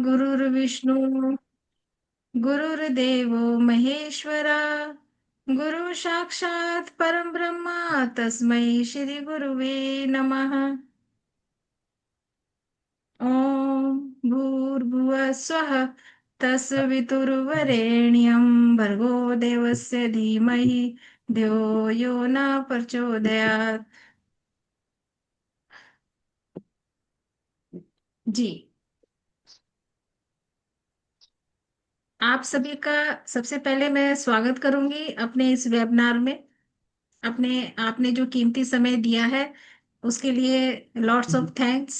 गुरुर्विष्णु गुरुर्देवो महेश्वरा गुरु साक्षात् परम ब्रह्म तस्मै श्री गुरुवे नमः। ओम भूर्भुवः स्वः तत्सवितुर्वरेण्यं भर्गो देवस्य धीमहि धियो यो न प्रचोदयात्। जी, आप सभी का सबसे पहले मैं स्वागत करूंगी अपने इस वेबिनार में। अपने आपने जो कीमती समय दिया है उसके लिए लॉट्स ऑफ थैंक्स।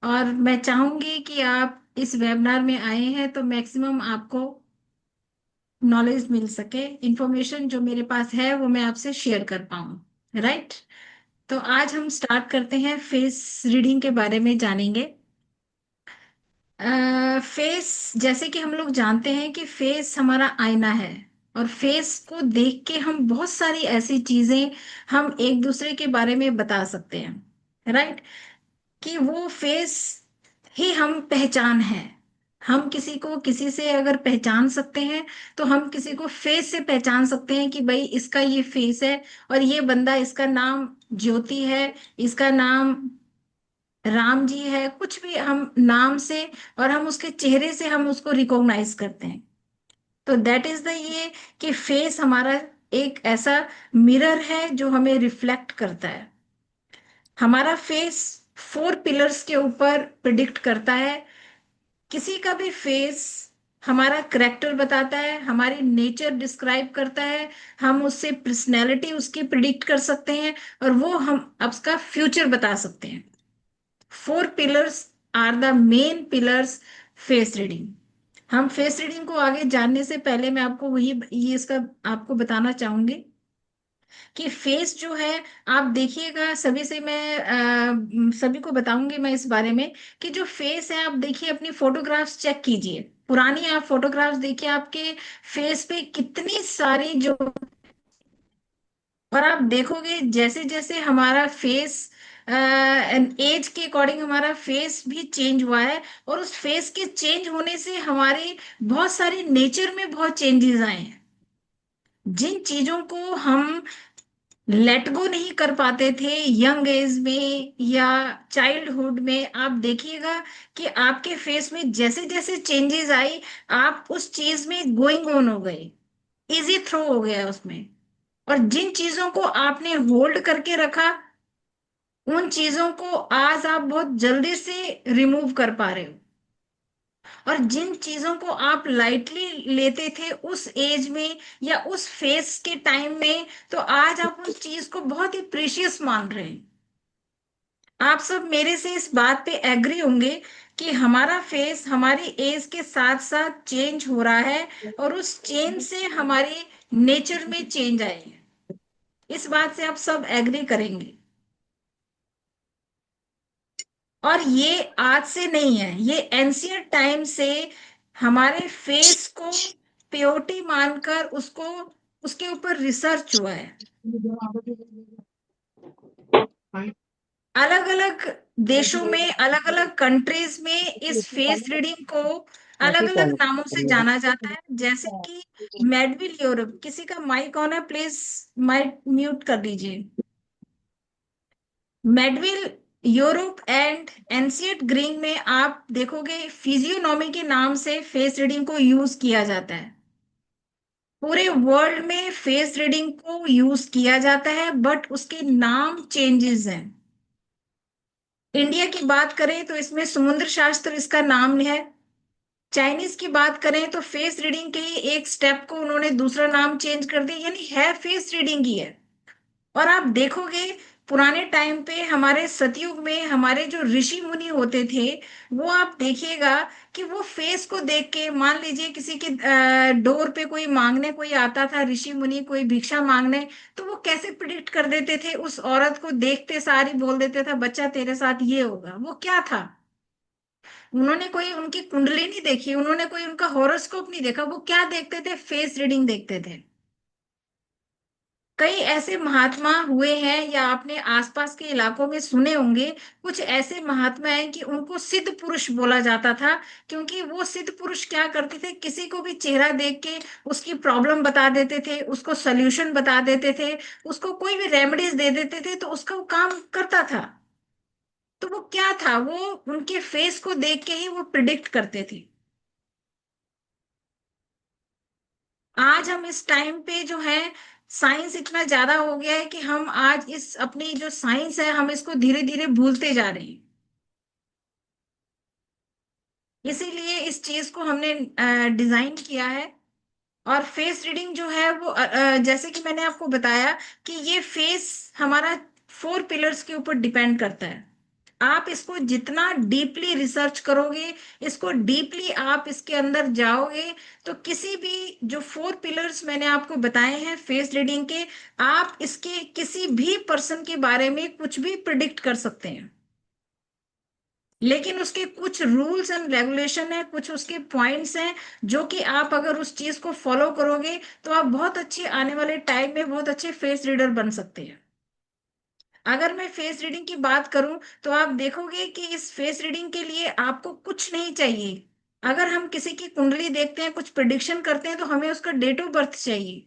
और मैं चाहूंगी कि आप इस वेबिनार में आए हैं तो मैक्सिमम आपको नॉलेज मिल सके, इंफॉर्मेशन जो मेरे पास है वो मैं आपसे शेयर कर पाऊँ, राइट। तो आज हम स्टार्ट करते हैं, फेस रीडिंग के बारे में जानेंगे। फेस, जैसे कि हम लोग जानते हैं कि फेस हमारा आईना है, और फेस को देख के हम बहुत सारी ऐसी चीजें हम एक दूसरे के बारे में बता सकते हैं, राइट। कि वो फेस ही हम पहचान है। हम किसी को किसी से अगर पहचान सकते हैं तो हम किसी को फेस से पहचान सकते हैं कि भाई इसका ये फेस है, और ये बंदा, इसका नाम ज्योति है, इसका नाम राम जी है, कुछ भी हम नाम से और हम उसके चेहरे से हम उसको रिकॉग्नाइज करते हैं। तो दैट इज द ये कि फेस हमारा एक ऐसा मिरर है जो हमें रिफ्लेक्ट करता है। हमारा फेस 4 पिलर्स के ऊपर प्रिडिक्ट करता है। किसी का भी फेस हमारा करेक्टर बताता है, हमारी नेचर डिस्क्राइब करता है। हम उससे पर्सनैलिटी उसकी प्रिडिक्ट कर सकते हैं, और वो हम अब उसका फ्यूचर बता सकते हैं। 4 pillars are the main pillars face reading. हम फेस रीडिंग को आगे जानने से पहले मैं आपको वही ये इसका आपको बताना चाहूंगी कि फेस जो है, आप देखिएगा, सभी से मैं सभी को बताऊंगी मैं इस बारे में कि जो फेस है, आप देखिए, अपनी फोटोग्राफ्स चेक कीजिए, पुरानी आप फोटोग्राफ्स देखिए, आपके फेस पे कितनी सारी जो, और आप देखोगे जैसे जैसे हमारा फेस एज के अकॉर्डिंग हमारा फेस भी चेंज हुआ है, और उस फेस के चेंज होने से हमारे बहुत सारी नेचर में बहुत चेंजेस आए हैं। जिन चीजों को हम लेट गो नहीं कर पाते थे यंग एज में या चाइल्डहुड में, आप देखिएगा कि आपके फेस में जैसे जैसे चेंजेस आई, आप उस चीज में गोइंग ऑन हो गए, इजी थ्रो हो गया उसमें। और जिन चीजों को आपने होल्ड करके रखा, उन चीजों को आज आप बहुत जल्दी से रिमूव कर पा रहे हो। और जिन चीजों को आप लाइटली लेते थे उस एज में या उस फेस के टाइम में, तो आज आप उस चीज को बहुत ही प्रीशियस मान रहे हैं। आप सब मेरे से इस बात पे एग्री होंगे कि हमारा फेस हमारी एज के साथ साथ चेंज हो रहा है, और उस चेंज से हमारे नेचर में चेंज आए हैं। इस बात से आप सब एग्री करेंगे। और ये आज से नहीं है, ये एंशियंट टाइम से हमारे फेस को प्योरिटी मानकर उसको, उसके ऊपर रिसर्च हुआ है। अलग अलग देशों में, अलग अलग कंट्रीज में इस फेस रीडिंग को अलग अलग नामों से जाना जाता है। जैसे कि मेडविल यूरोप, किसी का माइक ऑन है, प्लीज माइक म्यूट कर दीजिए। मेडविल यूरोप एंड एंशियंट ग्रीक में आप देखोगे फिजियोनॉमी के नाम से फेस रीडिंग को यूज किया जाता है। पूरे वर्ल्ड में फेस रीडिंग को यूज किया जाता है, बट उसके नाम चेंजेस हैं। इंडिया की बात करें तो इसमें समुद्र शास्त्र इसका नाम है। चाइनीज की बात करें तो फेस रीडिंग के ही एक स्टेप को उन्होंने दूसरा नाम चेंज कर दिया, यानी है फेस रीडिंग ही है। और आप देखोगे पुराने टाइम पे हमारे सतयुग में हमारे जो ऋषि मुनि होते थे, वो आप देखिएगा कि वो फेस को देख के, मान लीजिए किसी के डोर पे कोई मांगने कोई आता था, ऋषि मुनि कोई भिक्षा मांगने, तो वो कैसे प्रिडिक्ट कर देते थे, उस औरत को देखते सारी बोल देते था बच्चा तेरे साथ ये होगा। वो क्या था, उन्होंने कोई उनकी कुंडली नहीं देखी, उन्होंने कोई उनका हॉरोस्कोप नहीं देखा, वो क्या देखते थे, फेस रीडिंग देखते थे। कई ऐसे महात्मा हुए हैं या आपने आसपास के इलाकों में सुने होंगे, कुछ ऐसे महात्मा हैं कि उनको सिद्ध पुरुष बोला जाता था। क्योंकि वो सिद्ध पुरुष क्या करते थे, किसी को भी चेहरा देख के उसकी प्रॉब्लम बता देते थे, उसको सल्यूशन बता देते थे, उसको कोई भी रेमेडीज दे देते थे, तो उसका वो काम करता था। तो वो क्या था, वो उनके फेस को देख के ही वो प्रिडिक्ट करते थे। आज हम इस टाइम पे जो है, साइंस इतना ज्यादा हो गया है कि हम आज इस अपनी जो साइंस है हम इसको धीरे धीरे भूलते जा रहे हैं। इसीलिए इस चीज को हमने डिजाइन किया है। और फेस रीडिंग जो है वो जैसे कि मैंने आपको बताया कि ये फेस हमारा 4 पिलर्स के ऊपर डिपेंड करता है। आप इसको जितना डीपली रिसर्च करोगे, इसको डीपली आप इसके अंदर जाओगे, तो किसी भी जो 4 पिलर्स मैंने आपको बताए हैं फेस रीडिंग के, आप इसके किसी भी पर्सन के बारे में कुछ भी प्रिडिक्ट कर सकते हैं। लेकिन उसके कुछ रूल्स एंड रेगुलेशन है, कुछ उसके पॉइंट्स हैं, जो कि आप अगर उस चीज को फॉलो करोगे तो आप बहुत अच्छे आने वाले टाइम में बहुत अच्छे फेस रीडर बन सकते हैं। अगर मैं फेस रीडिंग की बात करूं तो आप देखोगे कि इस फेस रीडिंग के लिए आपको कुछ नहीं चाहिए। अगर हम किसी की कुंडली देखते हैं, कुछ प्रिडिक्शन करते हैं, तो हमें उसका डेट ऑफ बर्थ चाहिए।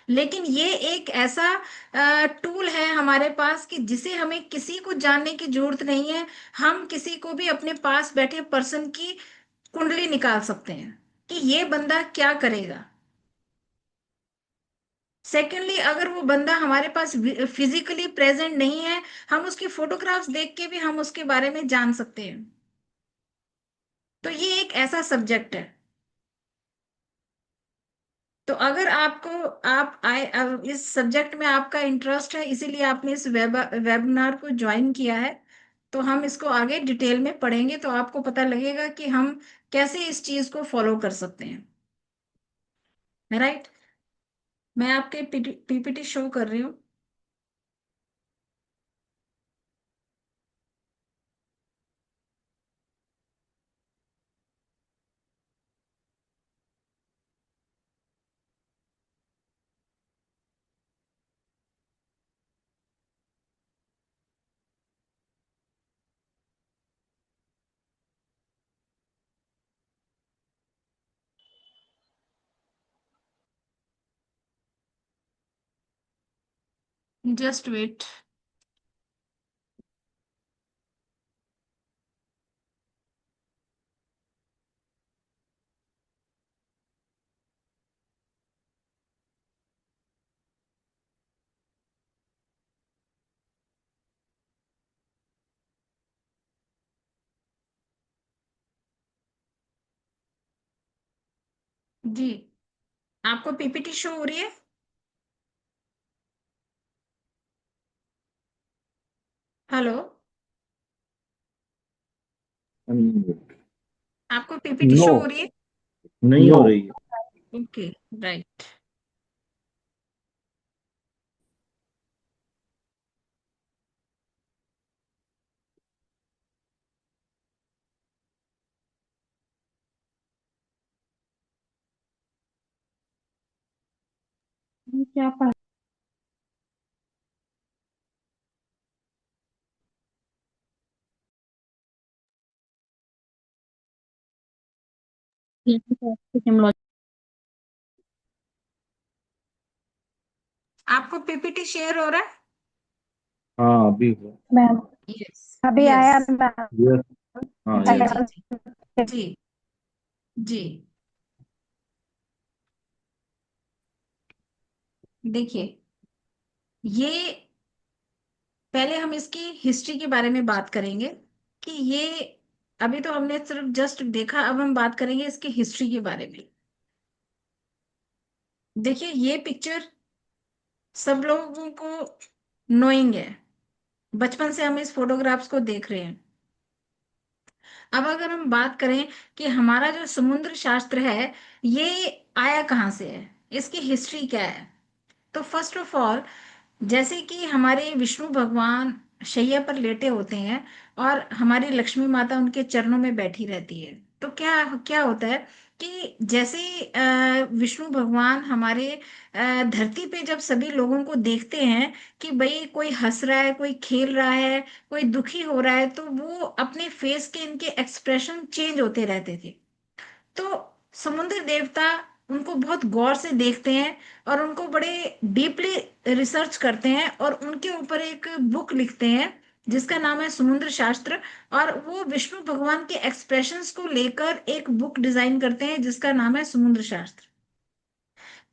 लेकिन ये एक ऐसा टूल है हमारे पास कि जिसे हमें किसी को जानने की जरूरत नहीं है। हम किसी को भी अपने पास बैठे पर्सन की कुंडली निकाल सकते हैं कि ये बंदा क्या करेगा। सेकेंडली, अगर वो बंदा हमारे पास फिजिकली प्रेजेंट नहीं है, हम उसकी फोटोग्राफ्स देख के भी हम उसके बारे में जान सकते हैं। तो ये एक ऐसा सब्जेक्ट है। तो अगर आपको आप आए इस सब्जेक्ट में आपका इंटरेस्ट है, इसीलिए आपने इस वेबिनार को ज्वाइन किया है, तो हम इसको आगे डिटेल में पढ़ेंगे, तो आपको पता लगेगा कि हम कैसे इस चीज को फॉलो कर सकते हैं। राइट। मैं आपके पीपीटी शो कर रही हूँ। Just wait. जी, आपको पीपीटी शो हो रही है? हेलो? आपको पीपीटी नो, शो हो रही है? नहीं हो रही है। ओके। राइट। क्या पढ़ा? आपको पीपीटी शेयर हो रहा है? हाँ, अभी हो। Ma'am, yes. अभी यस। आया मैम। यस। हाँ, जी यस। जी जी। जी जी। देखिए, ये पहले हम इसकी हिस्ट्री के बारे में बात करेंगे कि ये, अभी तो हमने सिर्फ जस्ट देखा, अब हम बात करेंगे इसकी हिस्ट्री के बारे में। देखिए, ये पिक्चर सब लोगों को नोइंग है। बचपन से हम इस फोटोग्राफ्स को देख रहे हैं। अब अगर हम बात करें कि हमारा जो समुद्र शास्त्र है, ये आया कहाँ से है, इसकी हिस्ट्री क्या है, तो फर्स्ट ऑफ ऑल, जैसे कि हमारे विष्णु भगवान शैया पर लेटे होते हैं और हमारी लक्ष्मी माता उनके चरणों में बैठी रहती है, तो क्या क्या होता है कि जैसे विष्णु भगवान हमारे धरती पे जब सभी लोगों को देखते हैं कि भाई कोई हंस रहा है, कोई खेल रहा है, कोई दुखी हो रहा है, तो वो अपने फेस के इनके एक्सप्रेशन चेंज होते रहते थे। तो समुद्र देवता उनको बहुत गौर से देखते हैं और उनको बड़े डीपली रिसर्च करते हैं और उनके ऊपर एक बुक लिखते हैं जिसका नाम है समुद्र शास्त्र। और वो विष्णु भगवान के एक्सप्रेशंस को लेकर एक बुक डिजाइन करते हैं जिसका नाम है समुद्र शास्त्र।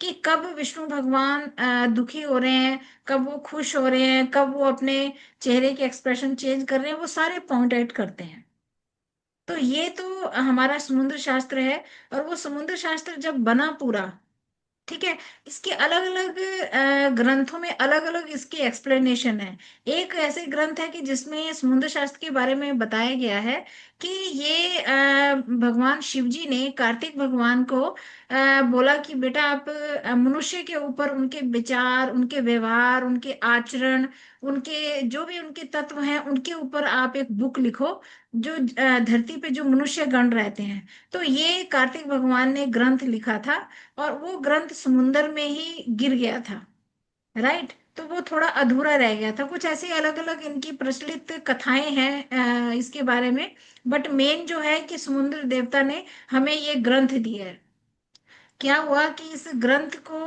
कि कब विष्णु भगवान दुखी हो रहे हैं, कब वो खुश हो रहे हैं, कब वो अपने चेहरे के एक्सप्रेशन चेंज कर रहे हैं, वो सारे पॉइंट आउट करते हैं। तो ये तो हमारा समुद्र शास्त्र है। और वो समुद्र शास्त्र जब बना पूरा, ठीक है, इसके अलग अलग ग्रंथों में अलग अलग इसकी एक्सप्लेनेशन है। एक ऐसे ग्रंथ है कि जिसमें समुद्र शास्त्र के बारे में बताया गया है कि ये भगवान शिव जी ने कार्तिक भगवान को बोला कि बेटा आप मनुष्य के ऊपर उनके विचार, उनके व्यवहार, उनके आचरण, उनके जो भी उनके तत्व हैं उनके ऊपर आप एक बुक लिखो, जो धरती पे जो मनुष्य गण रहते हैं। तो ये कार्तिक भगवान ने ग्रंथ लिखा था और वो ग्रंथ समुंदर में ही गिर गया था। राइट, तो वो थोड़ा अधूरा रह गया था। कुछ ऐसी अलग अलग इनकी प्रचलित कथाएं हैं इसके बारे में। बट मेन जो है कि समुद्र देवता ने हमें ये ग्रंथ दिया है। क्या हुआ कि इस ग्रंथ को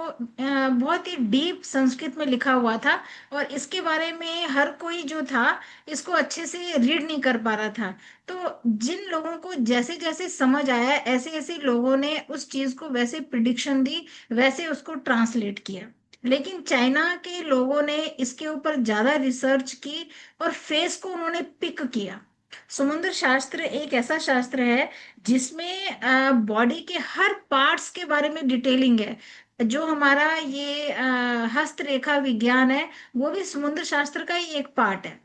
बहुत ही डीप संस्कृत में लिखा हुआ था और इसके बारे में हर कोई जो था इसको अच्छे से रीड नहीं कर पा रहा था। तो जिन लोगों को जैसे जैसे समझ आया, ऐसे ऐसे लोगों ने उस चीज को वैसे प्रिडिक्शन दी, वैसे उसको ट्रांसलेट किया। लेकिन चाइना के लोगों ने इसके ऊपर ज्यादा रिसर्च की और फेस को उन्होंने पिक किया। समुद्र शास्त्र एक ऐसा शास्त्र है जिसमें बॉडी के हर पार्ट्स के बारे में डिटेलिंग है। जो हमारा ये हस्तरेखा विज्ञान है, वो भी समुद्र शास्त्र का ही एक पार्ट है।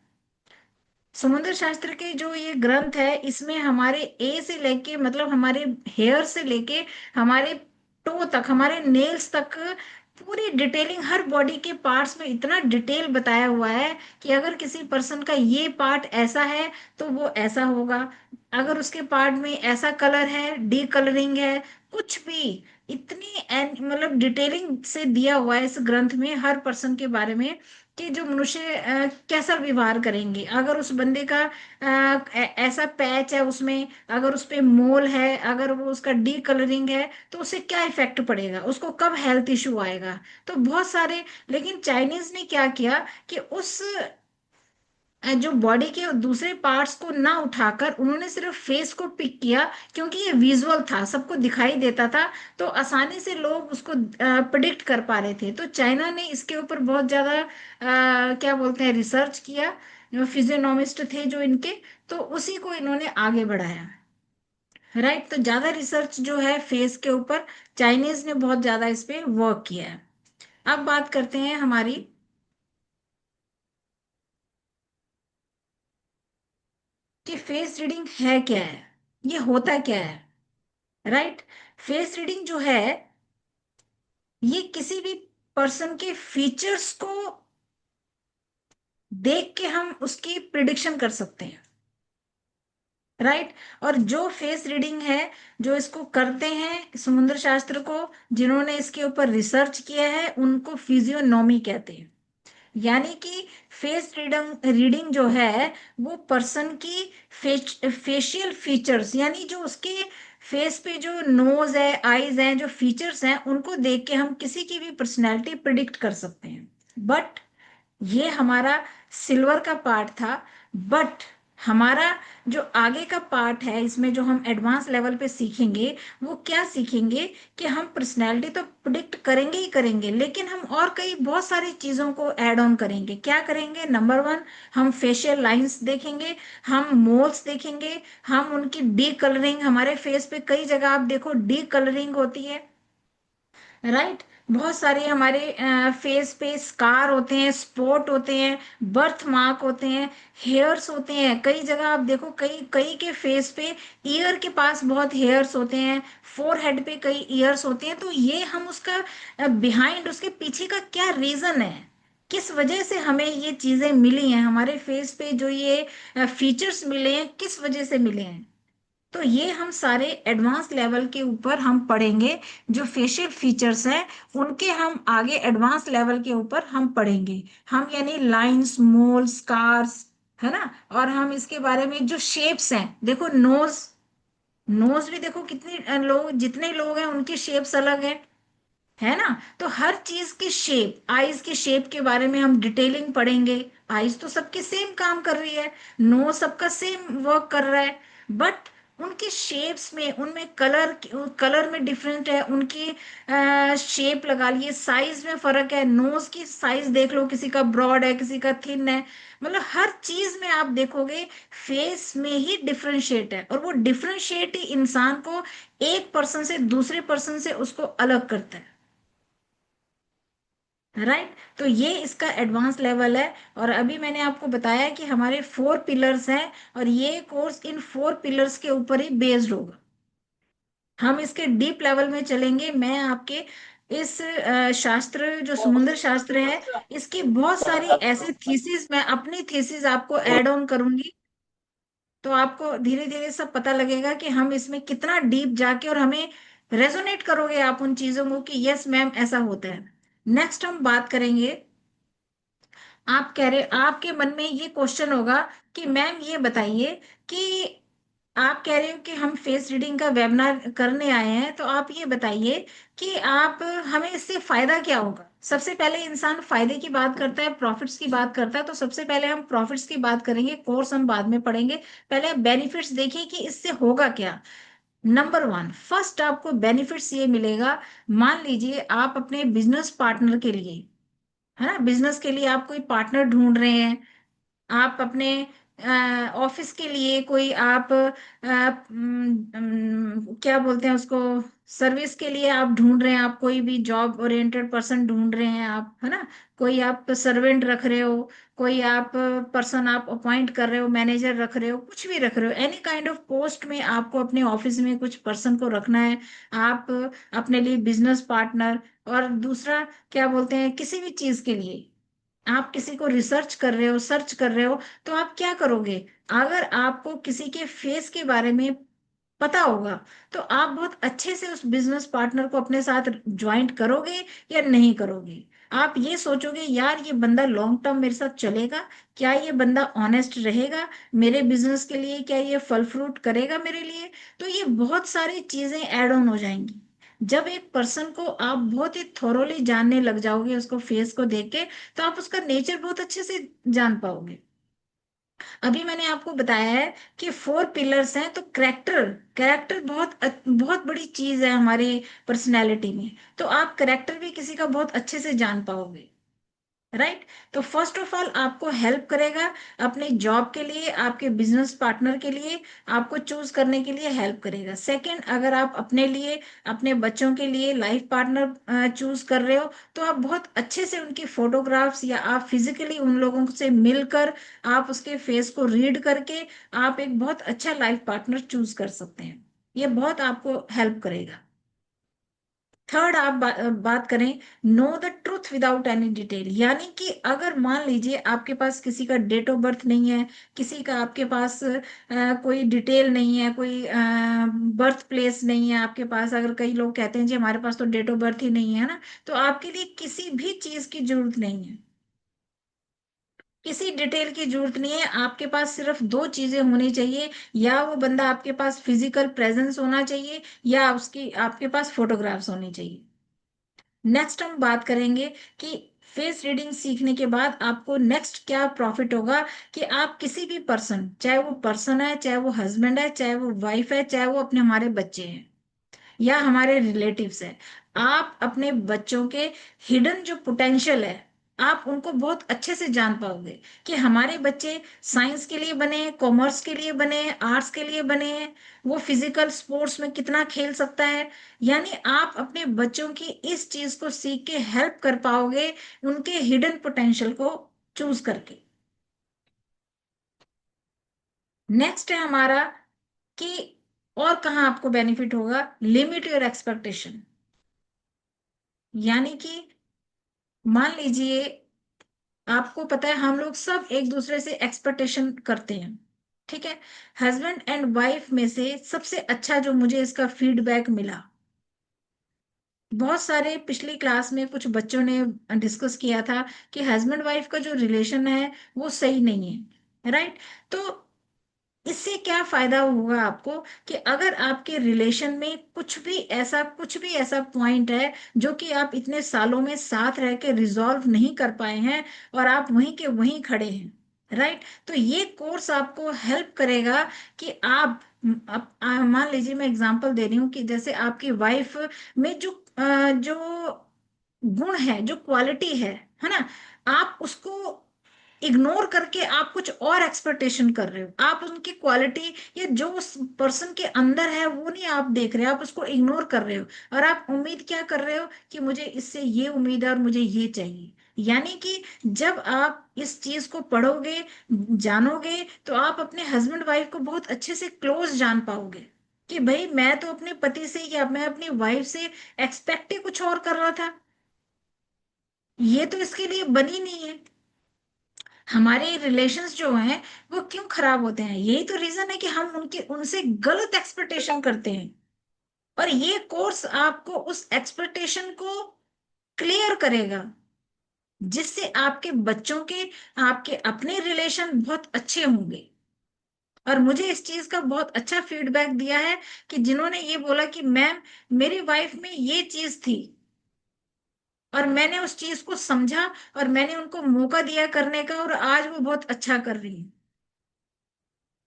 समुद्र शास्त्र के जो ये ग्रंथ है इसमें हमारे ए से लेके, मतलब हमारे हेयर से लेके हमारे टो तक, हमारे नेल्स तक पूरी डिटेलिंग, हर बॉडी के पार्ट्स में इतना डिटेल बताया हुआ है कि अगर किसी पर्सन का ये पार्ट ऐसा है तो वो ऐसा होगा, अगर उसके पार्ट में ऐसा कलर है, डी कलरिंग है, कुछ भी, इतनी मतलब डिटेलिंग से दिया हुआ है इस ग्रंथ में हर पर्सन के बारे में कि जो मनुष्य कैसा व्यवहार करेंगे, अगर उस बंदे का ऐसा पैच है उसमें, अगर उस पे मोल है, अगर वो उसका डी कलरिंग है, तो उससे क्या इफेक्ट पड़ेगा, उसको कब हेल्थ इशू आएगा। तो बहुत सारे, लेकिन चाइनीज ने क्या किया कि उस जो बॉडी के दूसरे पार्ट्स को ना उठाकर उन्होंने सिर्फ फेस को पिक किया, क्योंकि ये विजुअल था, सबको दिखाई देता था, तो आसानी से लोग उसको प्रिडिक्ट कर पा रहे थे। तो चाइना ने इसके ऊपर बहुत ज्यादा क्या बोलते हैं, रिसर्च किया। जो फिजियोनॉमिस्ट थे जो इनके, तो उसी को इन्होंने आगे बढ़ाया। राइट, तो ज्यादा रिसर्च जो है फेस के ऊपर, चाइनीज ने बहुत ज्यादा इस पे वर्क किया है। अब बात करते हैं हमारी कि फेस रीडिंग है क्या है, ये होता क्या है। राइट, फेस रीडिंग जो है ये किसी भी पर्सन के फीचर्स को देख के हम उसकी प्रिडिक्शन कर सकते हैं। राइट, और जो फेस रीडिंग है, जो इसको करते हैं समुद्र शास्त्र को, जिन्होंने इसके ऊपर रिसर्च किया है, उनको फिजियोनॉमी कहते हैं। यानी कि फेस रीडिंग रीडिंग जो है वो पर्सन की फेशियल फीचर्स, यानी जो उसके फेस पे जो नोज है, आईज हैं, जो फीचर्स हैं, उनको देख के हम किसी की भी पर्सनैलिटी प्रिडिक्ट कर सकते हैं। बट ये हमारा सिल्वर का पार्ट था। बट हमारा जो आगे का पार्ट है, इसमें जो हम एडवांस लेवल पे सीखेंगे, वो क्या सीखेंगे कि हम पर्सनैलिटी तो प्रिडिक्ट करेंगे ही करेंगे, लेकिन हम और कई बहुत सारी चीजों को ऐड ऑन करेंगे। क्या करेंगे? नंबर वन, हम फेशियल लाइंस देखेंगे, हम मोल्स देखेंगे, हम उनकी डी कलरिंग, हमारे फेस पे कई जगह आप देखो डी कलरिंग होती है। राइट, बहुत सारे हमारे फेस पे स्कार होते हैं, स्पॉट होते हैं, बर्थ मार्क होते हैं, हेयर्स होते हैं। कई जगह आप देखो, कई कई के फेस पे ईयर के पास बहुत हेयर्स होते हैं, फोरहेड पे कई ईयर्स होते हैं। तो ये हम उसका बिहाइंड, उसके पीछे का क्या रीजन है, किस वजह से हमें ये चीजें मिली हैं, हमारे फेस पे जो ये फीचर्स मिले हैं, किस वजह से मिले हैं। तो ये हम सारे एडवांस लेवल के ऊपर हम पढ़ेंगे। जो फेशियल फीचर्स हैं उनके हम आगे एडवांस लेवल के ऊपर हम पढ़ेंगे। हम यानी लाइंस, मोल, स्कार्स, है ना। और हम इसके बारे में जो शेप्स हैं, देखो नोज, नोज भी देखो कितनी लोग, जितने लोग हैं उनकी शेप्स अलग है ना। तो हर चीज की शेप, आईज की शेप के बारे में हम डिटेलिंग पढ़ेंगे। आईज तो सबकी सेम काम कर रही है, नो सबका सेम वर्क कर रहा है, बट उनकी शेप्स में, उनमें कलर, कलर में डिफरेंट है, उनकी शेप लगा लिए, साइज में फर्क है। नोज की साइज देख लो, किसी का ब्रॉड है, किसी का थिन है। मतलब हर चीज में आप देखोगे फेस में ही डिफरेंशिएट है, और वो डिफरेंशिएट ही इंसान को एक पर्सन से दूसरे पर्सन से उसको अलग करता है। राइट। तो ये इसका एडवांस लेवल है। और अभी मैंने आपको बताया कि हमारे 4 पिलर्स हैं, और ये कोर्स इन 4 पिलर्स के ऊपर ही बेस्ड होगा। हम इसके डीप लेवल में चलेंगे। मैं आपके इस शास्त्र, जो समुद्र शास्त्र है, इसकी बहुत सारी ऐसे थीसिस, मैं अपनी थीसिस आपको ऐड ऑन करूंगी। तो आपको धीरे धीरे सब पता लगेगा कि हम इसमें कितना डीप जाके, और हमें रेजोनेट करोगे आप उन चीजों को कि यस मैम ऐसा होता है। नेक्स्ट हम बात करेंगे। आप कह रहे, आपके मन में ये क्वेश्चन होगा कि मैम ये बताइए कि आप कह रहे हो कि हम फेस रीडिंग का वेबिनार करने आए हैं, तो आप ये बताइए कि आप, हमें इससे फायदा क्या होगा। सबसे पहले इंसान फायदे की बात करता है, प्रॉफिट्स की बात करता है, तो सबसे पहले हम प्रॉफिट्स की बात करेंगे, कोर्स हम बाद में पढ़ेंगे। पहले बेनिफिट्स देखिए कि इससे होगा क्या। नंबर वन, फर्स्ट आपको बेनिफिट्स ये मिलेगा। मान लीजिए आप अपने बिजनेस पार्टनर के लिए, है ना, बिजनेस के लिए आप कोई पार्टनर ढूंढ रहे हैं। आप अपने ऑफिस के लिए कोई आप क्या बोलते हैं उसको, सर्विस के लिए आप ढूंढ रहे हैं, आप कोई भी जॉब ओरिएंटेड पर्सन ढूंढ रहे हैं आप, है ना। कोई आप सर्वेंट रख रहे हो, कोई आप पर्सन आप अपॉइंट कर रहे हो, मैनेजर रख रहे हो, कुछ भी रख रहे हो, एनी काइंड ऑफ पोस्ट में आपको अपने ऑफिस में कुछ पर्सन को रखना है। आप अपने लिए बिजनेस पार्टनर, और दूसरा क्या बोलते हैं, किसी भी चीज के लिए आप किसी को रिसर्च कर रहे हो, सर्च कर रहे हो, तो आप क्या करोगे। अगर आपको किसी के फेस के बारे में पता होगा, तो आप बहुत अच्छे से उस बिजनेस पार्टनर को अपने साथ ज्वाइंट करोगे या नहीं करोगे। आप ये सोचोगे यार ये बंदा लॉन्ग टर्म मेरे साथ चलेगा, क्या ये बंदा ऑनेस्ट रहेगा मेरे बिजनेस के लिए, क्या ये फल फ्रूट करेगा मेरे लिए। तो ये बहुत सारी चीजें ऐड ऑन हो जाएंगी। जब एक पर्सन को आप बहुत ही थोरोली जानने लग जाओगे उसको फेस को देख के, तो आप उसका नेचर बहुत अच्छे से जान पाओगे। अभी मैंने आपको बताया है कि 4 पिलर्स हैं, तो करेक्टर, करेक्टर बहुत बड़ी चीज है हमारे पर्सनैलिटी में। तो आप करेक्टर भी किसी का बहुत अच्छे से जान पाओगे। राइट। तो फर्स्ट ऑफ ऑल आपको हेल्प करेगा अपने जॉब के लिए, आपके बिजनेस पार्टनर के लिए, आपको चूज करने के लिए हेल्प करेगा। सेकंड, अगर आप अपने लिए, अपने बच्चों के लिए लाइफ पार्टनर चूज कर रहे हो, तो आप बहुत अच्छे से उनकी फोटोग्राफ्स, या आप फिजिकली उन लोगों से मिलकर, आप उसके फेस को रीड करके आप एक बहुत अच्छा लाइफ पार्टनर चूज कर सकते हैं। ये बहुत आपको हेल्प करेगा। थर्ड, आप बात करें, know the truth without any detail, यानी कि अगर मान लीजिए आपके पास किसी का डेट ऑफ बर्थ नहीं है, किसी का आपके पास कोई डिटेल नहीं है, कोई बर्थ प्लेस नहीं है आपके पास। अगर कई लोग कहते हैं जी हमारे पास तो डेट ऑफ बर्थ ही नहीं है ना, तो आपके लिए किसी भी चीज की जरूरत नहीं है, किसी डिटेल की जरूरत नहीं है। आपके पास सिर्फ 2 चीजें होनी चाहिए, या वो बंदा आपके पास फिजिकल प्रेजेंस होना चाहिए, या उसकी आपके पास फोटोग्राफ्स होनी चाहिए। नेक्स्ट हम बात करेंगे कि फेस रीडिंग सीखने के बाद आपको नेक्स्ट क्या प्रॉफिट होगा। कि आप किसी भी पर्सन, चाहे वो पर्सन है, चाहे वो हस्बैंड है, चाहे वो वाइफ है, चाहे वो अपने हमारे बच्चे हैं या हमारे रिलेटिव्स हैं, आप अपने बच्चों के हिडन जो पोटेंशियल है, आप उनको बहुत अच्छे से जान पाओगे कि हमारे बच्चे साइंस के लिए बने हैं, कॉमर्स के लिए बने हैं, आर्ट्स के लिए बने हैं, वो फिजिकल स्पोर्ट्स में कितना खेल सकता है। यानी आप अपने बच्चों की इस चीज को सीख के हेल्प कर पाओगे उनके हिडन पोटेंशियल को चूज करके। नेक्स्ट है हमारा कि और कहाँ आपको बेनिफिट होगा, लिमिट योर एक्सपेक्टेशन। यानी कि मान लीजिए, आपको पता है हम लोग सब एक दूसरे से एक्सपेक्टेशन करते हैं, ठीक है। हस्बैंड एंड वाइफ में से सबसे अच्छा जो मुझे इसका फीडबैक मिला, बहुत सारे पिछली क्लास में कुछ बच्चों ने डिस्कस किया था कि हस्बैंड वाइफ का जो रिलेशन है वो सही नहीं है, राइट। तो इससे क्या फायदा होगा आपको कि अगर आपके रिलेशन में कुछ भी ऐसा पॉइंट है जो कि आप इतने सालों में साथ रह के रिजॉल्व नहीं कर पाए हैं और आप वहीं के वहीं खड़े हैं, राइट, तो ये कोर्स आपको हेल्प करेगा कि मान लीजिए मैं एग्जांपल दे रही हूँ कि जैसे आपकी वाइफ में जो गुण है, जो क्वालिटी है ना, आप उसको इग्नोर करके आप कुछ और एक्सपेक्टेशन कर रहे हो, आप उनकी क्वालिटी या जो उस पर्सन के अंदर है वो नहीं आप देख रहे हो, आप उसको इग्नोर कर रहे हो, और आप उम्मीद क्या कर रहे हो कि मुझे इससे ये उम्मीद है और मुझे ये चाहिए। यानी कि जब आप इस चीज को पढ़ोगे, जानोगे, तो आप अपने हस्बैंड वाइफ को बहुत अच्छे से क्लोज जान पाओगे कि भाई मैं तो अपने पति से या मैं अपनी वाइफ से एक्सपेक्ट ही कुछ और कर रहा था, ये तो इसके लिए बनी नहीं है। हमारे रिलेशंस जो हैं वो क्यों खराब होते हैं, यही तो रीजन है कि हम उनके उनसे गलत एक्सपेक्टेशन करते हैं। और ये कोर्स आपको उस एक्सपेक्टेशन को क्लियर करेगा, जिससे आपके बच्चों के, आपके अपने रिलेशन बहुत अच्छे होंगे। और मुझे इस चीज का बहुत अच्छा फीडबैक दिया है कि जिन्होंने ये बोला कि मैम मेरी वाइफ में ये चीज थी और मैंने उस चीज को समझा और मैंने उनको मौका दिया करने का और आज वो बहुत अच्छा कर रही है।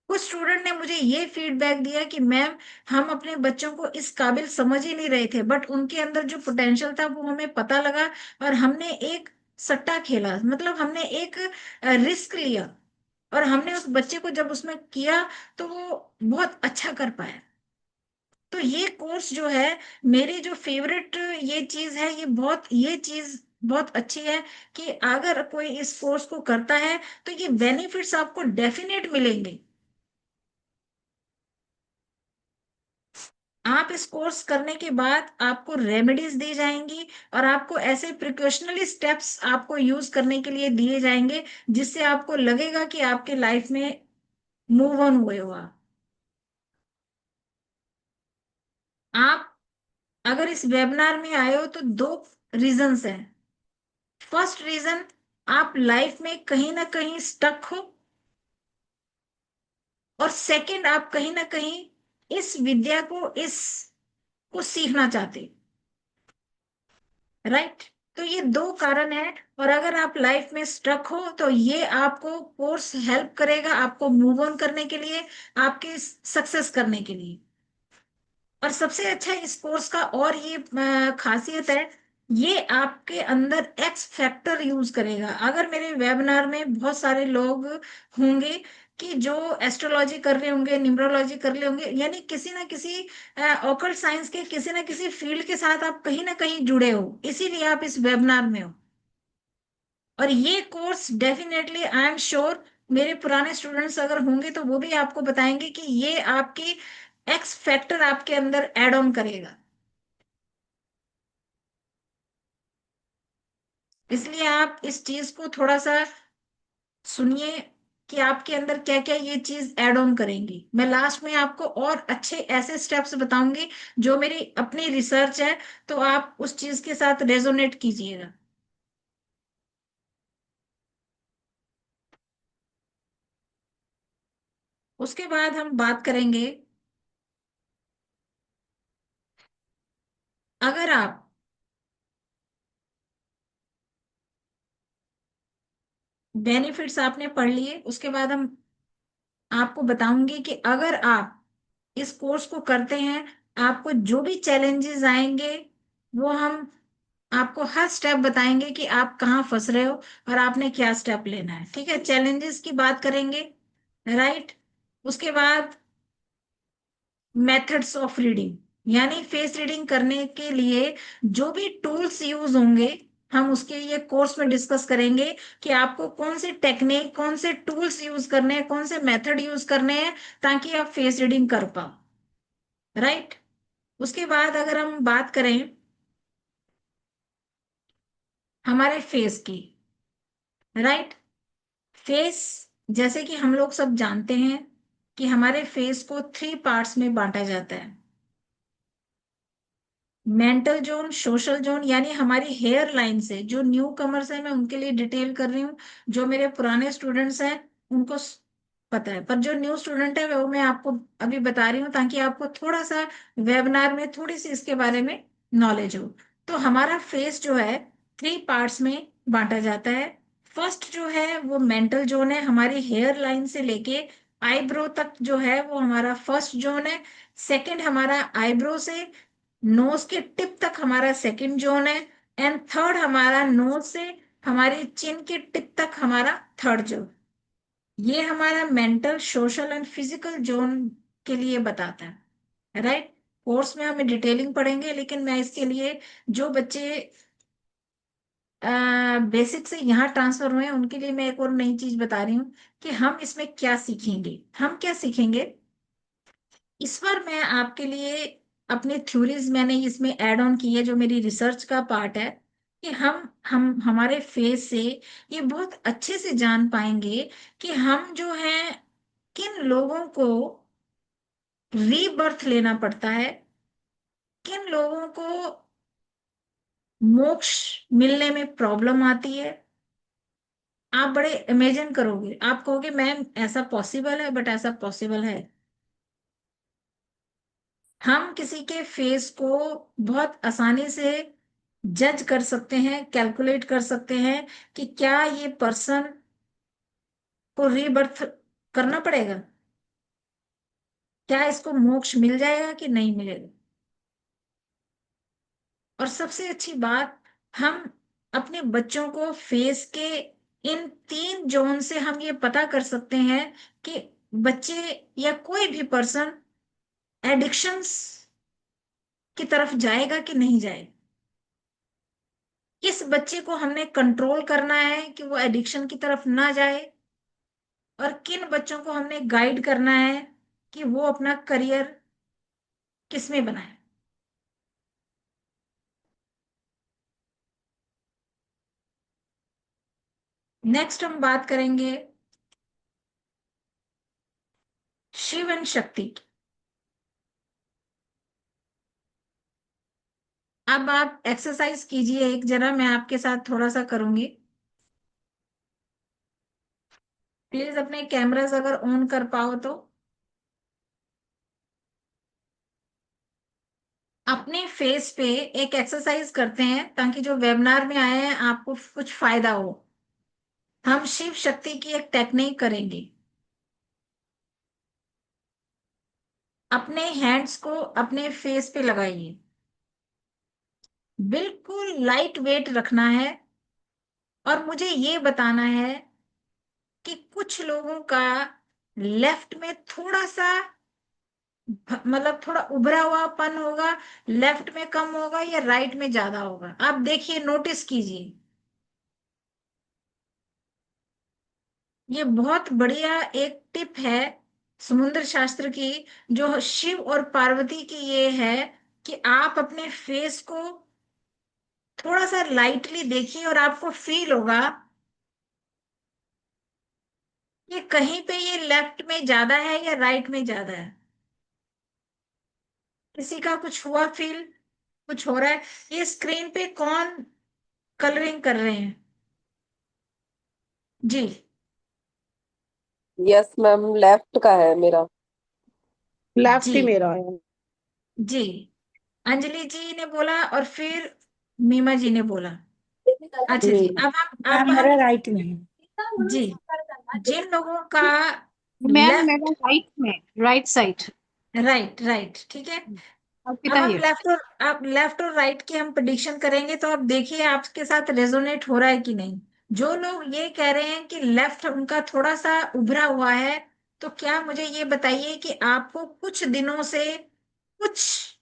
कुछ स्टूडेंट ने मुझे ये फीडबैक दिया कि मैम हम अपने बच्चों को इस काबिल समझ ही नहीं रहे थे, बट उनके अंदर जो पोटेंशियल था वो हमें पता लगा और हमने एक सट्टा खेला, मतलब हमने एक रिस्क लिया और हमने उस बच्चे को जब उसमें किया तो वो बहुत अच्छा कर पाया। तो ये कोर्स जो है, मेरी जो फेवरेट ये चीज है, ये चीज बहुत अच्छी है कि अगर कोई इस कोर्स को करता है तो ये बेनिफिट्स आपको डेफिनेट मिलेंगे। आप इस कोर्स करने के बाद आपको रेमेडीज दी जाएंगी और आपको ऐसे प्रिकॉशनरी स्टेप्स आपको यूज करने के लिए दिए जाएंगे जिससे आपको लगेगा कि आपके लाइफ में मूव ऑन हुए हो आप अगर इस वेबिनार में आए हो तो दो रीजंस हैं। फर्स्ट रीजन, आप लाइफ में कहीं ना कहीं स्टक हो, और सेकंड, आप कहीं ना कहीं इस विद्या को इस को सीखना चाहते, राइट। तो ये दो कारण है, और अगर आप लाइफ में स्ट्रक हो तो ये आपको कोर्स हेल्प करेगा आपको मूव ऑन करने के लिए, आपके सक्सेस करने के लिए। और सबसे अच्छा इस कोर्स का और ये खासियत है, ये आपके अंदर एक्स फैक्टर यूज करेगा। अगर मेरे वेबिनार में बहुत सारे लोग होंगे कि जो एस्ट्रोलॉजी कर रहे होंगे, न्यूमरोलॉजी कर रहे होंगे, यानी किसी ना किसी ऑकल्ट साइंस के किसी ना किसी फील्ड के साथ आप कहीं ना कहीं जुड़े हो, इसीलिए आप इस वेबिनार में हो। और ये course definitely I am sure मेरे पुराने स्टूडेंट्स अगर होंगे तो वो भी आपको बताएंगे कि ये आपकी एक्स फैक्टर आपके अंदर एड ऑन करेगा। इसलिए आप इस चीज को थोड़ा सा सुनिए कि आपके अंदर क्या क्या ये चीज ऐड ऑन करेंगी। मैं लास्ट में आपको और अच्छे ऐसे स्टेप्स बताऊंगी जो मेरी अपनी रिसर्च है, तो आप उस चीज के साथ रेजोनेट कीजिएगा। उसके बाद हम बात करेंगे, अगर आप बेनिफिट्स आपने पढ़ लिए, उसके बाद हम आपको बताऊंगी कि अगर आप इस कोर्स को करते हैं, आपको जो भी चैलेंजेस आएंगे वो हम आपको हर स्टेप बताएंगे कि आप कहाँ फंस रहे हो और आपने क्या स्टेप लेना है। ठीक है, चैलेंजेस की बात करेंगे, राइट। उसके बाद मेथड्स ऑफ रीडिंग, यानी फेस रीडिंग करने के लिए जो भी टूल्स यूज होंगे, हम उसके ये कोर्स में डिस्कस करेंगे कि आपको कौन से टेक्निक, कौन से टूल्स यूज करने हैं, कौन से मेथड यूज करने हैं ताकि आप फेस रीडिंग कर पाओ, राइट। उसके बाद अगर हम बात करें हमारे फेस की, राइट, फेस जैसे कि हम लोग सब जानते हैं कि हमारे फेस को 3 पार्ट्स में बांटा जाता है। मेंटल जोन, सोशल जोन, यानी हमारी हेयर लाइन से जो न्यू कमर्स है, मैं उनके लिए डिटेल कर रही हूँ। जो मेरे पुराने स्टूडेंट्स हैं उनको पता है, पर जो न्यू स्टूडेंट है वो मैं आपको अभी बता रही हूँ ताकि आपको थोड़ा सा वेबिनार में थोड़ी सी इसके बारे में नॉलेज हो। तो हमारा फेस जो है 3 पार्ट्स में बांटा जाता है। फर्स्ट जो है वो मेंटल जोन है, हमारी हेयर लाइन से लेके आईब्रो तक जो है वो हमारा फर्स्ट जोन है। सेकंड हमारा आईब्रो से नोज के टिप तक हमारा सेकंड जोन है। एंड थर्ड हमारा नोज से हमारी चिन के टिप तक हमारा थर्ड जोन। ये हमारा mental, social and physical zone के लिए बताता है, राइट। कोर्स में हमें डिटेलिंग पढ़ेंगे, लेकिन मैं इसके लिए जो बच्चे बेसिक से यहाँ ट्रांसफर हुए हैं उनके लिए मैं एक और नई चीज बता रही हूँ कि हम इसमें क्या सीखेंगे। हम क्या सीखेंगे इस बार, मैं आपके लिए अपनी थ्योरीज मैंने इसमें ऐड ऑन की है, जो मेरी रिसर्च का पार्ट है, कि हम हमारे फेस से ये बहुत अच्छे से जान पाएंगे कि हम जो है किन लोगों को रीबर्थ लेना पड़ता है, किन लोगों को मोक्ष मिलने में प्रॉब्लम आती है। आप बड़े इमेजिन करोगे, आप कहोगे मैम ऐसा पॉसिबल है, बट ऐसा पॉसिबल है। हम किसी के फेस को बहुत आसानी से जज कर सकते हैं, कैलकुलेट कर सकते हैं कि क्या ये पर्सन को रीबर्थ करना पड़ेगा, क्या इसको मोक्ष मिल जाएगा कि नहीं मिलेगा। और सबसे अच्छी बात, हम अपने बच्चों को फेस के इन 3 जोन से हम ये पता कर सकते हैं कि बच्चे या कोई भी पर्सन एडिक्शंस की तरफ जाएगा कि नहीं जाएगा। किस बच्चे को हमने कंट्रोल करना है कि वो एडिक्शन की तरफ ना जाए, और किन बच्चों को हमने गाइड करना है कि वो अपना करियर किसमें बनाए। नेक्स्ट हम बात करेंगे शिव एंड शक्ति की। अब आप एक्सरसाइज कीजिए एक जरा, मैं आपके साथ थोड़ा सा करूंगी। प्लीज अपने कैमरास अगर ऑन कर पाओ तो अपने फेस पे एक एक्सरसाइज करते हैं ताकि जो वेबिनार में आए हैं आपको कुछ फायदा हो। हम शिव शक्ति की एक टेक्निक करेंगे। अपने हैंड्स को अपने फेस पे लगाइए, बिल्कुल लाइट वेट रखना है। और मुझे ये बताना है कि कुछ लोगों का लेफ्ट में थोड़ा सा मतलब थोड़ा उभरा हुआपन होगा, लेफ्ट में कम होगा या राइट में ज्यादा होगा। आप देखिए, नोटिस कीजिए। ये बहुत बढ़िया एक टिप है समुद्र शास्त्र की, जो शिव और पार्वती की ये है कि आप अपने फेस को थोड़ा सा लाइटली देखिए और आपको फील होगा कि कहीं पे ये लेफ्ट में ज्यादा है या राइट में ज्यादा है। किसी का कुछ हुआ फील, कुछ हो रहा है। ये स्क्रीन पे कौन कलरिंग कर रहे हैं जी? यस मैम, लेफ्ट का है मेरा। जी लेफ्ट ही मेरा है। जी, अंजलि जी ने बोला और फिर मीमा जी ने बोला। अच्छा जी, हम्म। अब मैम मेरा हम राइट में है। जी, जिन लोगों का मैम लेफ्ट, मेरा राइट में, राइट साइड। राइट राइट, ठीक है। अर्पिता अब हम हियर। लेफ्ट और राइट की हम प्रिडिक्शन करेंगे, तो आप देखिए आपके साथ रेजोनेट हो रहा है कि नहीं। जो लोग ये कह रहे हैं कि लेफ्ट उनका थोड़ा सा उभरा हुआ है, तो क्या मुझे ये बताइए कि आपको कुछ दिनों से कुछ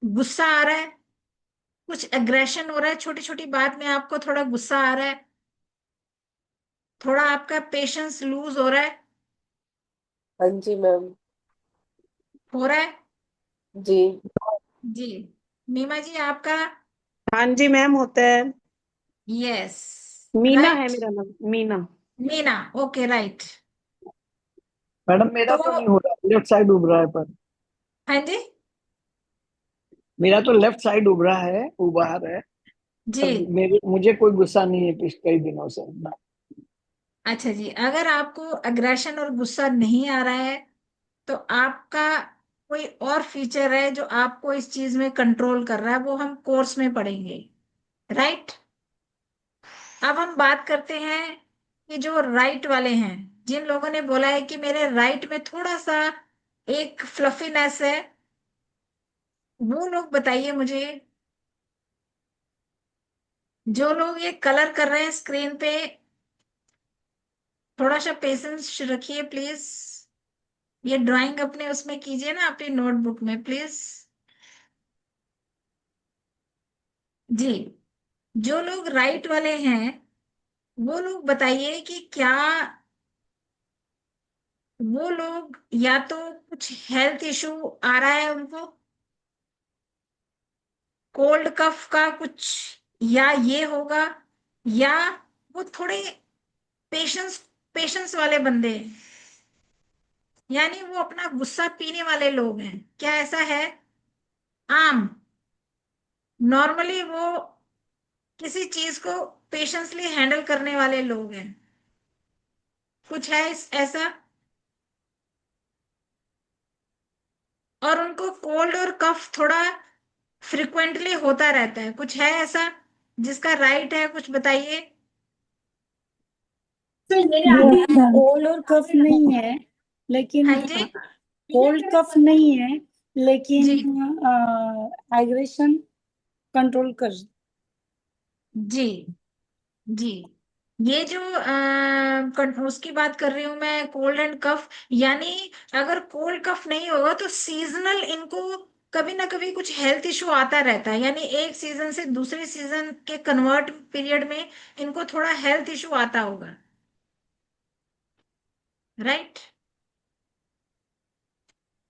गुस्सा आ रहा है, कुछ एग्रेशन हो रहा है, छोटी छोटी बात में आपको थोड़ा गुस्सा आ रहा है, थोड़ा आपका पेशेंस लूज हो रहा है? हाँ जी मैम। हो रहा है जी। जी। मीमा जी आपका? हाँ जी मैम, होता है। यस, मीना है राइट। मेरा नाम, Meena. Meena, okay right. Madam मेरा तो तो नहीं हो रहा, लेफ्ट साइड उभ रहा है पर। हाँ जी। मेरा तो लेफ्ट साइड उभ रहा है, उभार है। जी। पर मेरे मुझे कोई गुस्सा नहीं है कई दिनों से ना। अच्छा जी, अगर आपको अग्रेशन और गुस्सा नहीं आ रहा है तो आपका कोई और फीचर है जो आपको इस चीज में कंट्रोल कर रहा है, वो हम कोर्स में पढ़ेंगे। राइट। अब हम बात करते हैं कि जो राइट वाले हैं, जिन लोगों ने बोला है कि मेरे राइट में थोड़ा सा एक फ्लफीनेस है, वो लोग बताइए मुझे। जो लोग ये कलर कर रहे हैं स्क्रीन पे, थोड़ा सा पेशेंस रखिए प्लीज। ये ड्राइंग अपने उसमें कीजिए ना, अपनी नोटबुक में प्लीज। जी। जो लोग राइट वाले हैं वो लोग बताइए कि क्या वो लोग या तो कुछ हेल्थ इशू आ रहा है उनको, कोल्ड कफ का कुछ, या ये होगा, या वो थोड़े पेशेंस पेशेंस वाले बंदे हैं, यानी वो अपना गुस्सा पीने वाले लोग हैं। क्या ऐसा है? आम नॉर्मली वो किसी चीज को पेशेंसली हैंडल करने वाले लोग हैं। कुछ है ऐसा? और उनको कोल्ड और कफ थोड़ा फ्रिक्वेंटली होता रहता है। कुछ है ऐसा जिसका राइट है? कुछ बताइए। कोल्ड और कफ नहीं है, लेकिन हाँ जी। कोल्ड कफ नहीं है, लेकिन जी। एग्रेशन कंट्रोल कर। जी। जी। ये जो उसकी बात कर रही हूँ मैं, कोल्ड एंड कफ, यानी अगर कोल्ड कफ नहीं होगा तो सीजनल इनको कभी ना कभी कुछ हेल्थ इशू आता रहता है, यानी एक सीजन से दूसरे सीजन के कन्वर्ट पीरियड में इनको थोड़ा हेल्थ इशू आता होगा। राइट।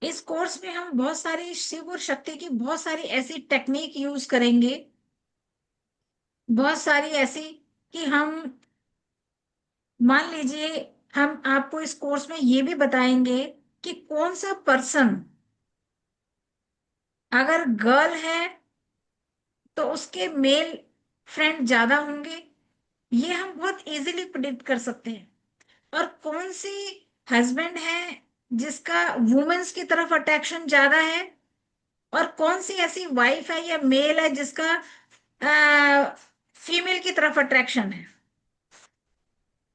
इस कोर्स में हम बहुत सारी शिव और शक्ति की बहुत सारी ऐसी टेक्निक यूज करेंगे, बहुत सारी ऐसी कि हम, मान लीजिए, हम आपको इस कोर्स में ये भी बताएंगे कि कौन सा पर्सन, अगर गर्ल है तो उसके मेल फ्रेंड ज्यादा होंगे, ये हम बहुत इजीली प्रिडिक्ट कर सकते हैं। और कौन सी हस्बैंड है जिसका वुमेन्स की तरफ अट्रैक्शन ज्यादा है, और कौन सी ऐसी वाइफ है या मेल है जिसका फीमेल की तरफ अट्रैक्शन है।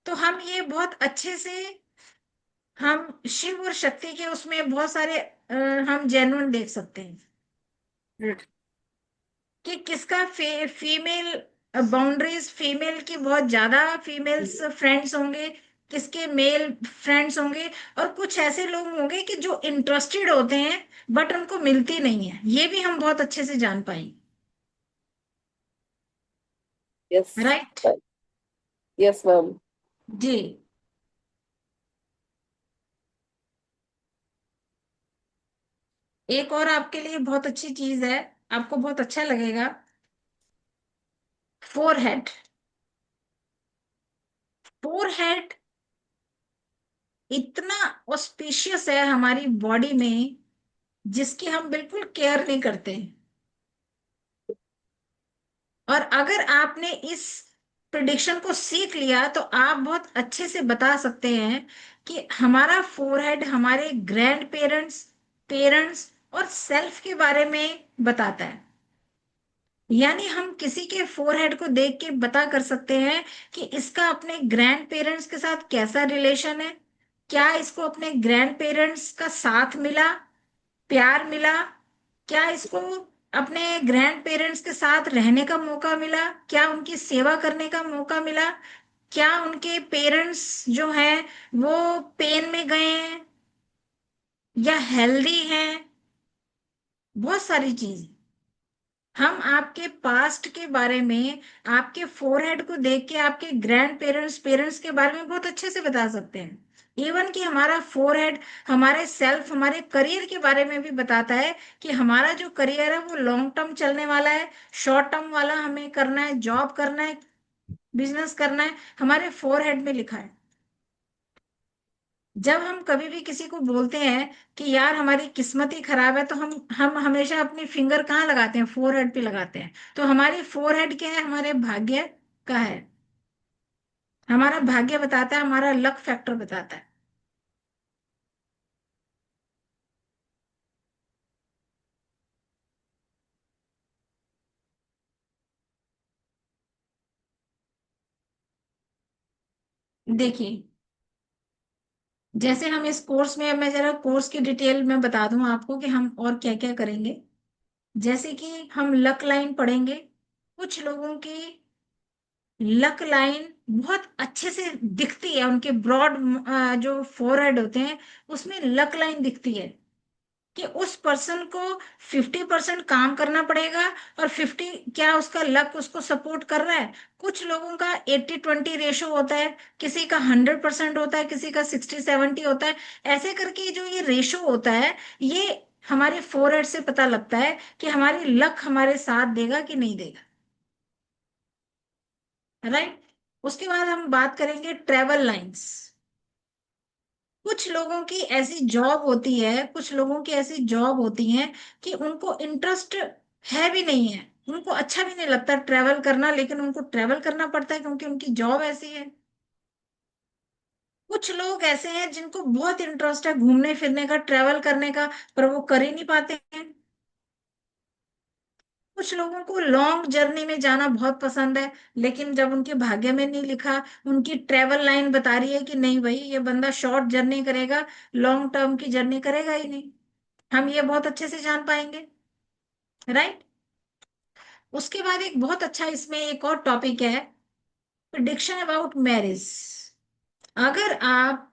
तो हम ये बहुत अच्छे से, हम शिव और शक्ति के उसमें बहुत सारे हम जेन्युइन देख सकते हैं कि किसका फीमेल बाउंड्रीज, फीमेल की बहुत ज्यादा फीमेल्स फ्रेंड्स होंगे, किसके मेल फ्रेंड्स होंगे, और कुछ ऐसे लोग होंगे कि जो इंटरेस्टेड होते हैं बट उनको मिलती नहीं है। ये भी हम बहुत अच्छे से जान पाएंगे। यस। राइट। Yes ma'am. जी। एक और आपके लिए बहुत अच्छी चीज है, आपको बहुत अच्छा लगेगा। फोरहेड। फोरहेड इतना ऑस्पिशियस है हमारी बॉडी में, जिसकी हम बिल्कुल केयर नहीं करते। और अगर आपने इस प्रिडिक्शन को सीख लिया तो आप बहुत अच्छे से बता सकते हैं कि हमारा फोरहेड हमारे ग्रैंड पेरेंट्स, पेरेंट्स और सेल्फ के बारे में बताता है। यानी हम किसी के फोरहेड को देख के बता कर सकते हैं कि इसका अपने ग्रैंड पेरेंट्स के साथ कैसा रिलेशन है, क्या इसको अपने ग्रैंड पेरेंट्स का साथ मिला, प्यार मिला, क्या इसको अपने ग्रैंड पेरेंट्स के साथ रहने का मौका मिला, क्या उनकी सेवा करने का मौका मिला, क्या उनके पेरेंट्स जो हैं वो पेन में गए हैं या हेल्दी हैं। बहुत सारी चीज हम आपके पास्ट के बारे में, आपके फोरहेड को देख के आपके ग्रैंड पेरेंट्स, पेरेंट्स के बारे में बहुत अच्छे से बता सकते हैं। इवन कि हमारा फोरहेड हमारे सेल्फ, हमारे करियर के बारे में भी बताता है कि हमारा जो करियर है वो लॉन्ग टर्म चलने वाला है, शॉर्ट टर्म वाला हमें करना है, जॉब करना है, बिजनेस करना है, हमारे फोरहेड में लिखा है। जब हम कभी भी किसी को बोलते हैं कि यार हमारी किस्मत ही खराब है, तो हम हमेशा अपनी फिंगर कहाँ लगाते हैं? फोरहेड पे लगाते हैं। तो हमारी फोरहेड क्या है? हमारे भाग्य का है। हमारा भाग्य बताता है, हमारा लक फैक्टर बताता है। देखिए, जैसे हम इस कोर्स में, मैं जरा कोर्स की डिटेल में बता दूं आपको कि हम और क्या क्या करेंगे। जैसे कि हम लक लाइन पढ़ेंगे। कुछ लोगों की लक लाइन बहुत अच्छे से दिखती है, उनके ब्रॉड जो फोरहेड होते हैं उसमें लक लाइन दिखती है कि उस पर्सन को 50% काम करना पड़ेगा और 50 क्या उसका लक उसको सपोर्ट कर रहा है। कुछ लोगों का 80-20 रेशो होता है, किसी का 100% होता है, किसी का 60-70 होता है। ऐसे करके जो ये रेशो होता है, ये हमारे फोरहेड से पता लगता है कि हमारी लक हमारे साथ देगा कि नहीं देगा। राइट। उसके बाद हम बात करेंगे ट्रेवल लाइंस। कुछ लोगों की ऐसी जॉब होती है, कुछ लोगों की ऐसी जॉब होती है कि उनको इंटरेस्ट है भी नहीं है, उनको अच्छा भी नहीं लगता ट्रेवल करना, लेकिन उनको ट्रेवल करना पड़ता है क्योंकि उनकी जॉब ऐसी है। कुछ लोग ऐसे हैं जिनको बहुत इंटरेस्ट है घूमने फिरने का, ट्रेवल करने का, पर वो कर ही नहीं पाते हैं। कुछ लोगों को लॉन्ग जर्नी में जाना बहुत पसंद है, लेकिन जब उनके भाग्य में नहीं लिखा, उनकी ट्रेवल लाइन बता रही है कि नहीं भाई, ये बंदा शॉर्ट जर्नी करेगा, लॉन्ग टर्म की जर्नी करेगा ही नहीं। हम ये बहुत अच्छे से जान पाएंगे। राइट। उसके बाद एक बहुत अच्छा इसमें एक और टॉपिक है, प्रिडिक्शन अबाउट मैरिज। अगर आप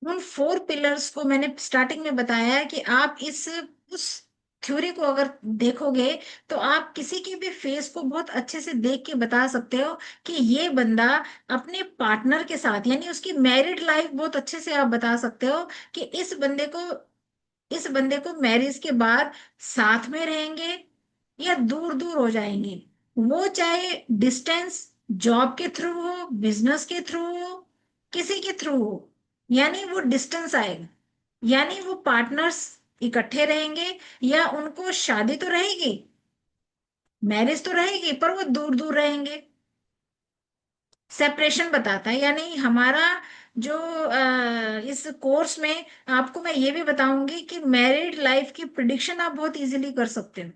उन 4 पिलर्स को, मैंने स्टार्टिंग में बताया है कि आप इस उस थ्योरी को अगर देखोगे, तो आप किसी के भी फेस को बहुत अच्छे से देख के बता सकते हो कि ये बंदा अपने पार्टनर के साथ, यानी उसकी मैरिड लाइफ बहुत अच्छे से आप बता सकते हो कि इस बंदे को मैरिज के बाद साथ में रहेंगे या दूर दूर हो जाएंगे। वो चाहे डिस्टेंस, जॉब के थ्रू हो, बिजनेस के थ्रू हो, किसी के थ्रू हो, यानी वो डिस्टेंस आएगा। यानी वो पार्टनर्स इकट्ठे रहेंगे या उनको शादी तो रहेगी, मैरिज तो रहेगी, पर वो दूर दूर रहेंगे। सेपरेशन बताता है। यानी हमारा जो इस कोर्स में आपको मैं ये भी बताऊंगी कि मैरिड लाइफ की प्रिडिक्शन आप बहुत इजीली कर सकते हो।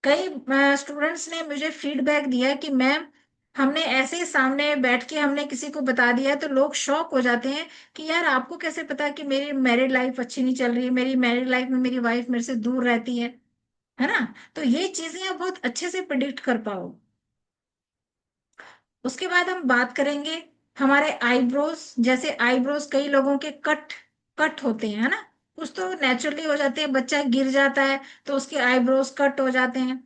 कई स्टूडेंट्स ने मुझे फीडबैक दिया कि मैम, हमने ऐसे ही सामने बैठ के हमने किसी को बता दिया, तो लोग शॉक हो जाते हैं कि यार आपको कैसे पता कि मेरी मैरिड लाइफ अच्छी नहीं चल रही है, मेरी मैरिड लाइफ में मेरी वाइफ मेरे से दूर रहती है ना। तो ये चीजें आप बहुत अच्छे से प्रिडिक्ट कर पाओ। उसके बाद हम बात करेंगे हमारे आईब्रोज। जैसे आईब्रोज कई लोगों के कट कट होते हैं, है ना। कुछ तो नेचुरली हो जाते हैं, बच्चा गिर जाता है तो उसके आईब्रोज कट हो जाते हैं।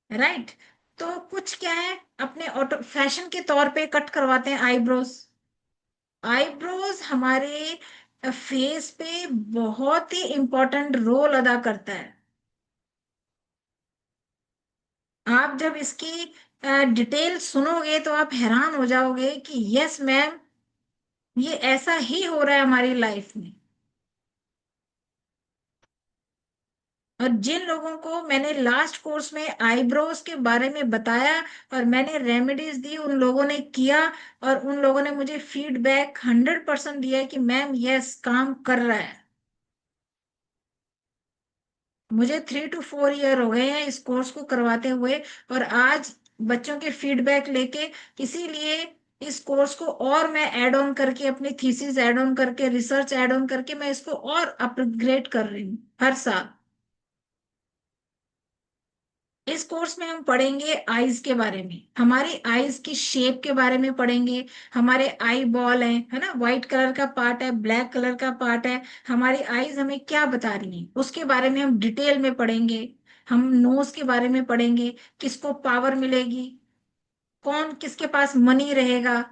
राइट। तो कुछ क्या है, अपने ऑटो फैशन के तौर पे कट करवाते हैं आईब्रोज। आईब्रोज हमारे फेस पे बहुत ही इंपॉर्टेंट रोल अदा करता है। आप जब इसकी डिटेल सुनोगे तो आप हैरान हो जाओगे कि यस मैम, ये ऐसा ही हो रहा है हमारी लाइफ में। और जिन लोगों को मैंने लास्ट कोर्स में आईब्रोज के बारे में बताया और मैंने रेमेडीज दी, उन लोगों ने किया और उन लोगों ने मुझे फीडबैक 100% दिया कि मैम यस, काम कर रहा है। मुझे 3 to 4 ईयर हो गए हैं इस कोर्स को करवाते हुए, और आज बच्चों के फीडबैक लेके, इसीलिए इस कोर्स को और मैं ऐड ऑन करके, अपनी थीसिस ऐड ऑन करके, रिसर्च ऐड ऑन करके, मैं इसको और अपग्रेड कर रही हूँ हर साल। इस कोर्स में हम पढ़ेंगे आईज के बारे में, हमारी आईज की शेप के बारे में पढ़ेंगे। हमारे आई बॉल है ना, व्हाइट कलर का पार्ट है, ब्लैक कलर का पार्ट है। हमारी आईज हमें क्या बता रही हैं उसके बारे में हम डिटेल में पढ़ेंगे। हम नोज के बारे में पढ़ेंगे, किसको पावर मिलेगी, कौन किसके पास मनी रहेगा।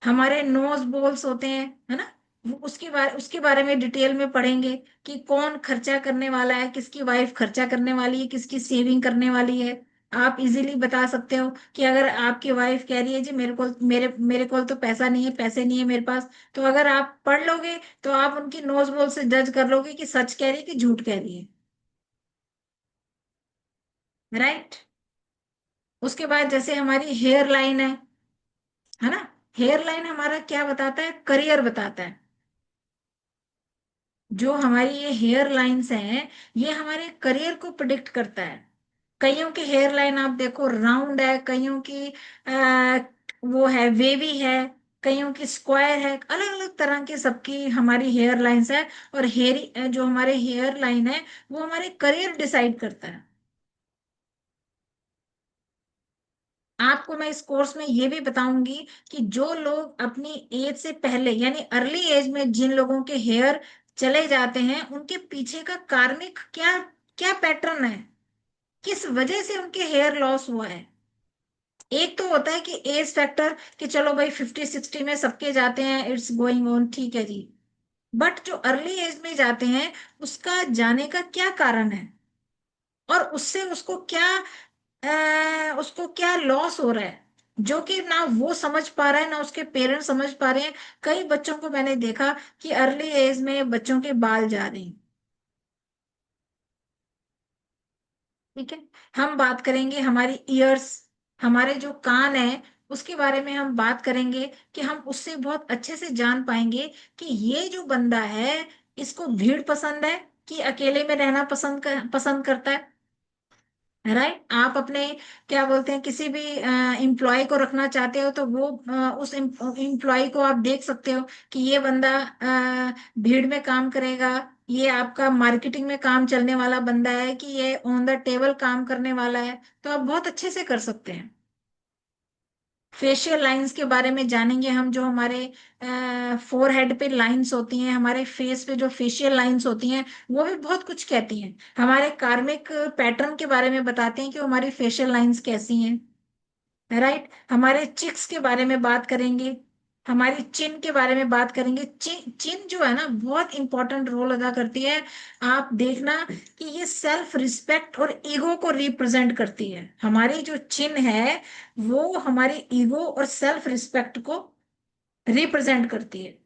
हमारे नोज बोल्स होते हैं, है ना, उसके बारे में डिटेल में पढ़ेंगे कि कौन खर्चा करने वाला है, किसकी वाइफ खर्चा करने वाली है, किसकी सेविंग करने वाली है। आप इजीली बता सकते हो कि अगर आपकी वाइफ कह रही है जी मेरे को तो पैसा नहीं है, पैसे नहीं है मेरे पास, तो अगर आप पढ़ लोगे तो आप उनकी नोज बोल से जज कर लोगे कि सच कह रही है कि झूठ कह रही है। राइट। उसके बाद जैसे हमारी हेयर लाइन है ना। हेयर लाइन हमारा क्या बताता है? करियर बताता है। जो हमारी ये हेयर लाइंस हैं, ये हमारे करियर को प्रिडिक्ट करता है। कईयों की हेयर लाइन आप देखो राउंड है, कईयों की वो है वेवी है, कईयों की स्क्वायर है, अलग अलग तरह की सबकी हमारी हेयर लाइंस है। और हेयर जो हमारे हेयर लाइन है वो हमारे करियर डिसाइड करता है। आपको मैं इस कोर्स में ये भी बताऊंगी कि जो लोग अपनी एज से पहले यानी अर्ली एज में जिन लोगों के हेयर चले जाते हैं, उनके पीछे का कार्मिक क्या क्या पैटर्न है, किस वजह से उनके हेयर लॉस हुआ है। एक तो होता है कि एज फैक्टर, कि चलो भाई 50 60 में सबके जाते हैं, इट्स गोइंग ऑन, ठीक है जी। बट जो अर्ली एज में जाते हैं, उसका जाने का क्या कारण है, और उससे उसको क्या लॉस हो रहा है, जो कि ना वो समझ पा रहा है ना उसके पेरेंट्स समझ पा रहे हैं। कई बच्चों को मैंने देखा कि अर्ली एज में बच्चों के बाल जा रहे हैं। ठीक है। हम बात करेंगे हमारी ईयर्स, हमारे जो कान है उसके बारे में हम बात करेंगे, कि हम उससे बहुत अच्छे से जान पाएंगे कि ये जो बंदा है, इसको भीड़ पसंद है कि अकेले में रहना पसंद करता है। राइट। आप अपने क्या बोलते हैं किसी भी एम्प्लॉय को रखना चाहते हो, तो वो उस एम्प्लॉय को आप देख सकते हो कि ये बंदा भीड़ में काम करेगा, ये आपका मार्केटिंग में काम चलने वाला बंदा है, कि ये ऑन द टेबल काम करने वाला है। तो आप बहुत अच्छे से कर सकते हैं। फेशियल लाइंस के बारे में जानेंगे हम, जो हमारे फोरहेड पे लाइंस होती हैं, हमारे फेस पे जो फेशियल लाइंस होती हैं, वो भी बहुत कुछ कहती हैं। हमारे कार्मिक पैटर्न के बारे में बताते हैं कि हमारी फेशियल लाइंस कैसी हैं। राइट। हमारे चिक्स के बारे में बात करेंगे, हमारी चिन के बारे में बात करेंगे। चिन जो है ना, बहुत इंपॉर्टेंट रोल अदा करती है। आप देखना कि ये सेल्फ रिस्पेक्ट और ईगो को रिप्रेजेंट करती है। हमारी जो चिन है वो हमारी ईगो और सेल्फ रिस्पेक्ट को रिप्रेजेंट करती है।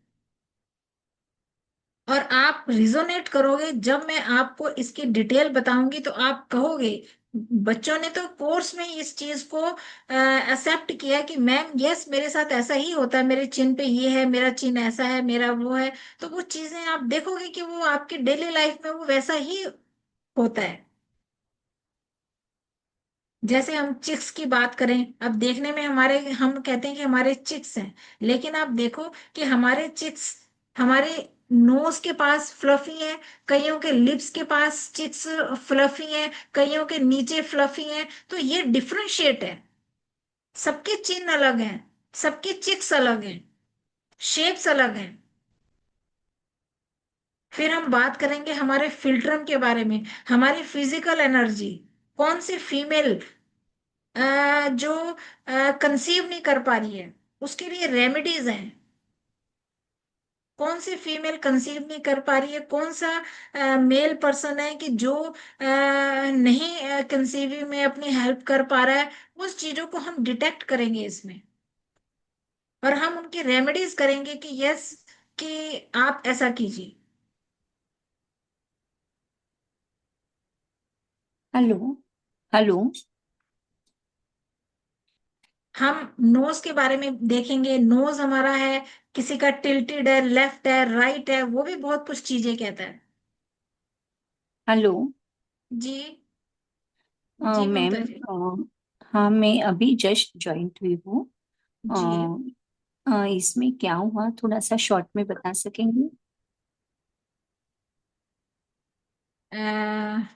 और आप रिजोनेट करोगे जब मैं आपको इसकी डिटेल बताऊंगी, तो आप कहोगे, बच्चों ने तो कोर्स में ही इस चीज को एक्सेप्ट किया कि मैम यस मेरे साथ ऐसा ही होता है, मेरे चिन पे ये है, मेरा चिन ऐसा है, मेरा वो है। तो वो चीजें आप देखोगे कि वो आपकी डेली लाइफ में वो वैसा ही होता है। जैसे हम चिक्स की बात करें, अब देखने में हमारे हम कहते हैं कि हमारे चिक्स हैं, लेकिन आप देखो कि हमारे चिक्स हमारे नोज के पास फ्लफी है, कईयों के लिप्स के पास चिक्स फ्लफी है, कईयों के नीचे फ्लफी है। तो ये डिफरेंशिएट है। सबके चिन्ह अलग हैं, सबके चिक्स अलग हैं, शेप्स अलग हैं। फिर हम बात करेंगे हमारे फिल्ट्रम के बारे में, हमारी फिजिकल एनर्जी। कौन सी फीमेल जो कंसीव नहीं कर पा रही है, उसके लिए रेमेडीज हैं। कौन सी फीमेल कंसीव नहीं कर पा रही है, कौन सा मेल पर्सन है कि जो नहीं कंसीविंग में अपनी हेल्प कर पा रहा है। उस चीजों को हम डिटेक्ट करेंगे इसमें, और हम उनकी रेमेडीज करेंगे कि यस, कि आप ऐसा कीजिए। हेलो। हेलो। हम नोज के बारे में देखेंगे, नोज हमारा है, किसी का टिल्टेड है, लेफ्ट है, राइट है, वो भी बहुत कुछ चीजें कहता है। हेलो। जी। जी मैम, ममता जी। हाँ, मैं अभी जस्ट ज्वाइन हुई हूँ। जी। इसमें क्या हुआ, थोड़ा सा शॉर्ट में बता सकेंगे? अ,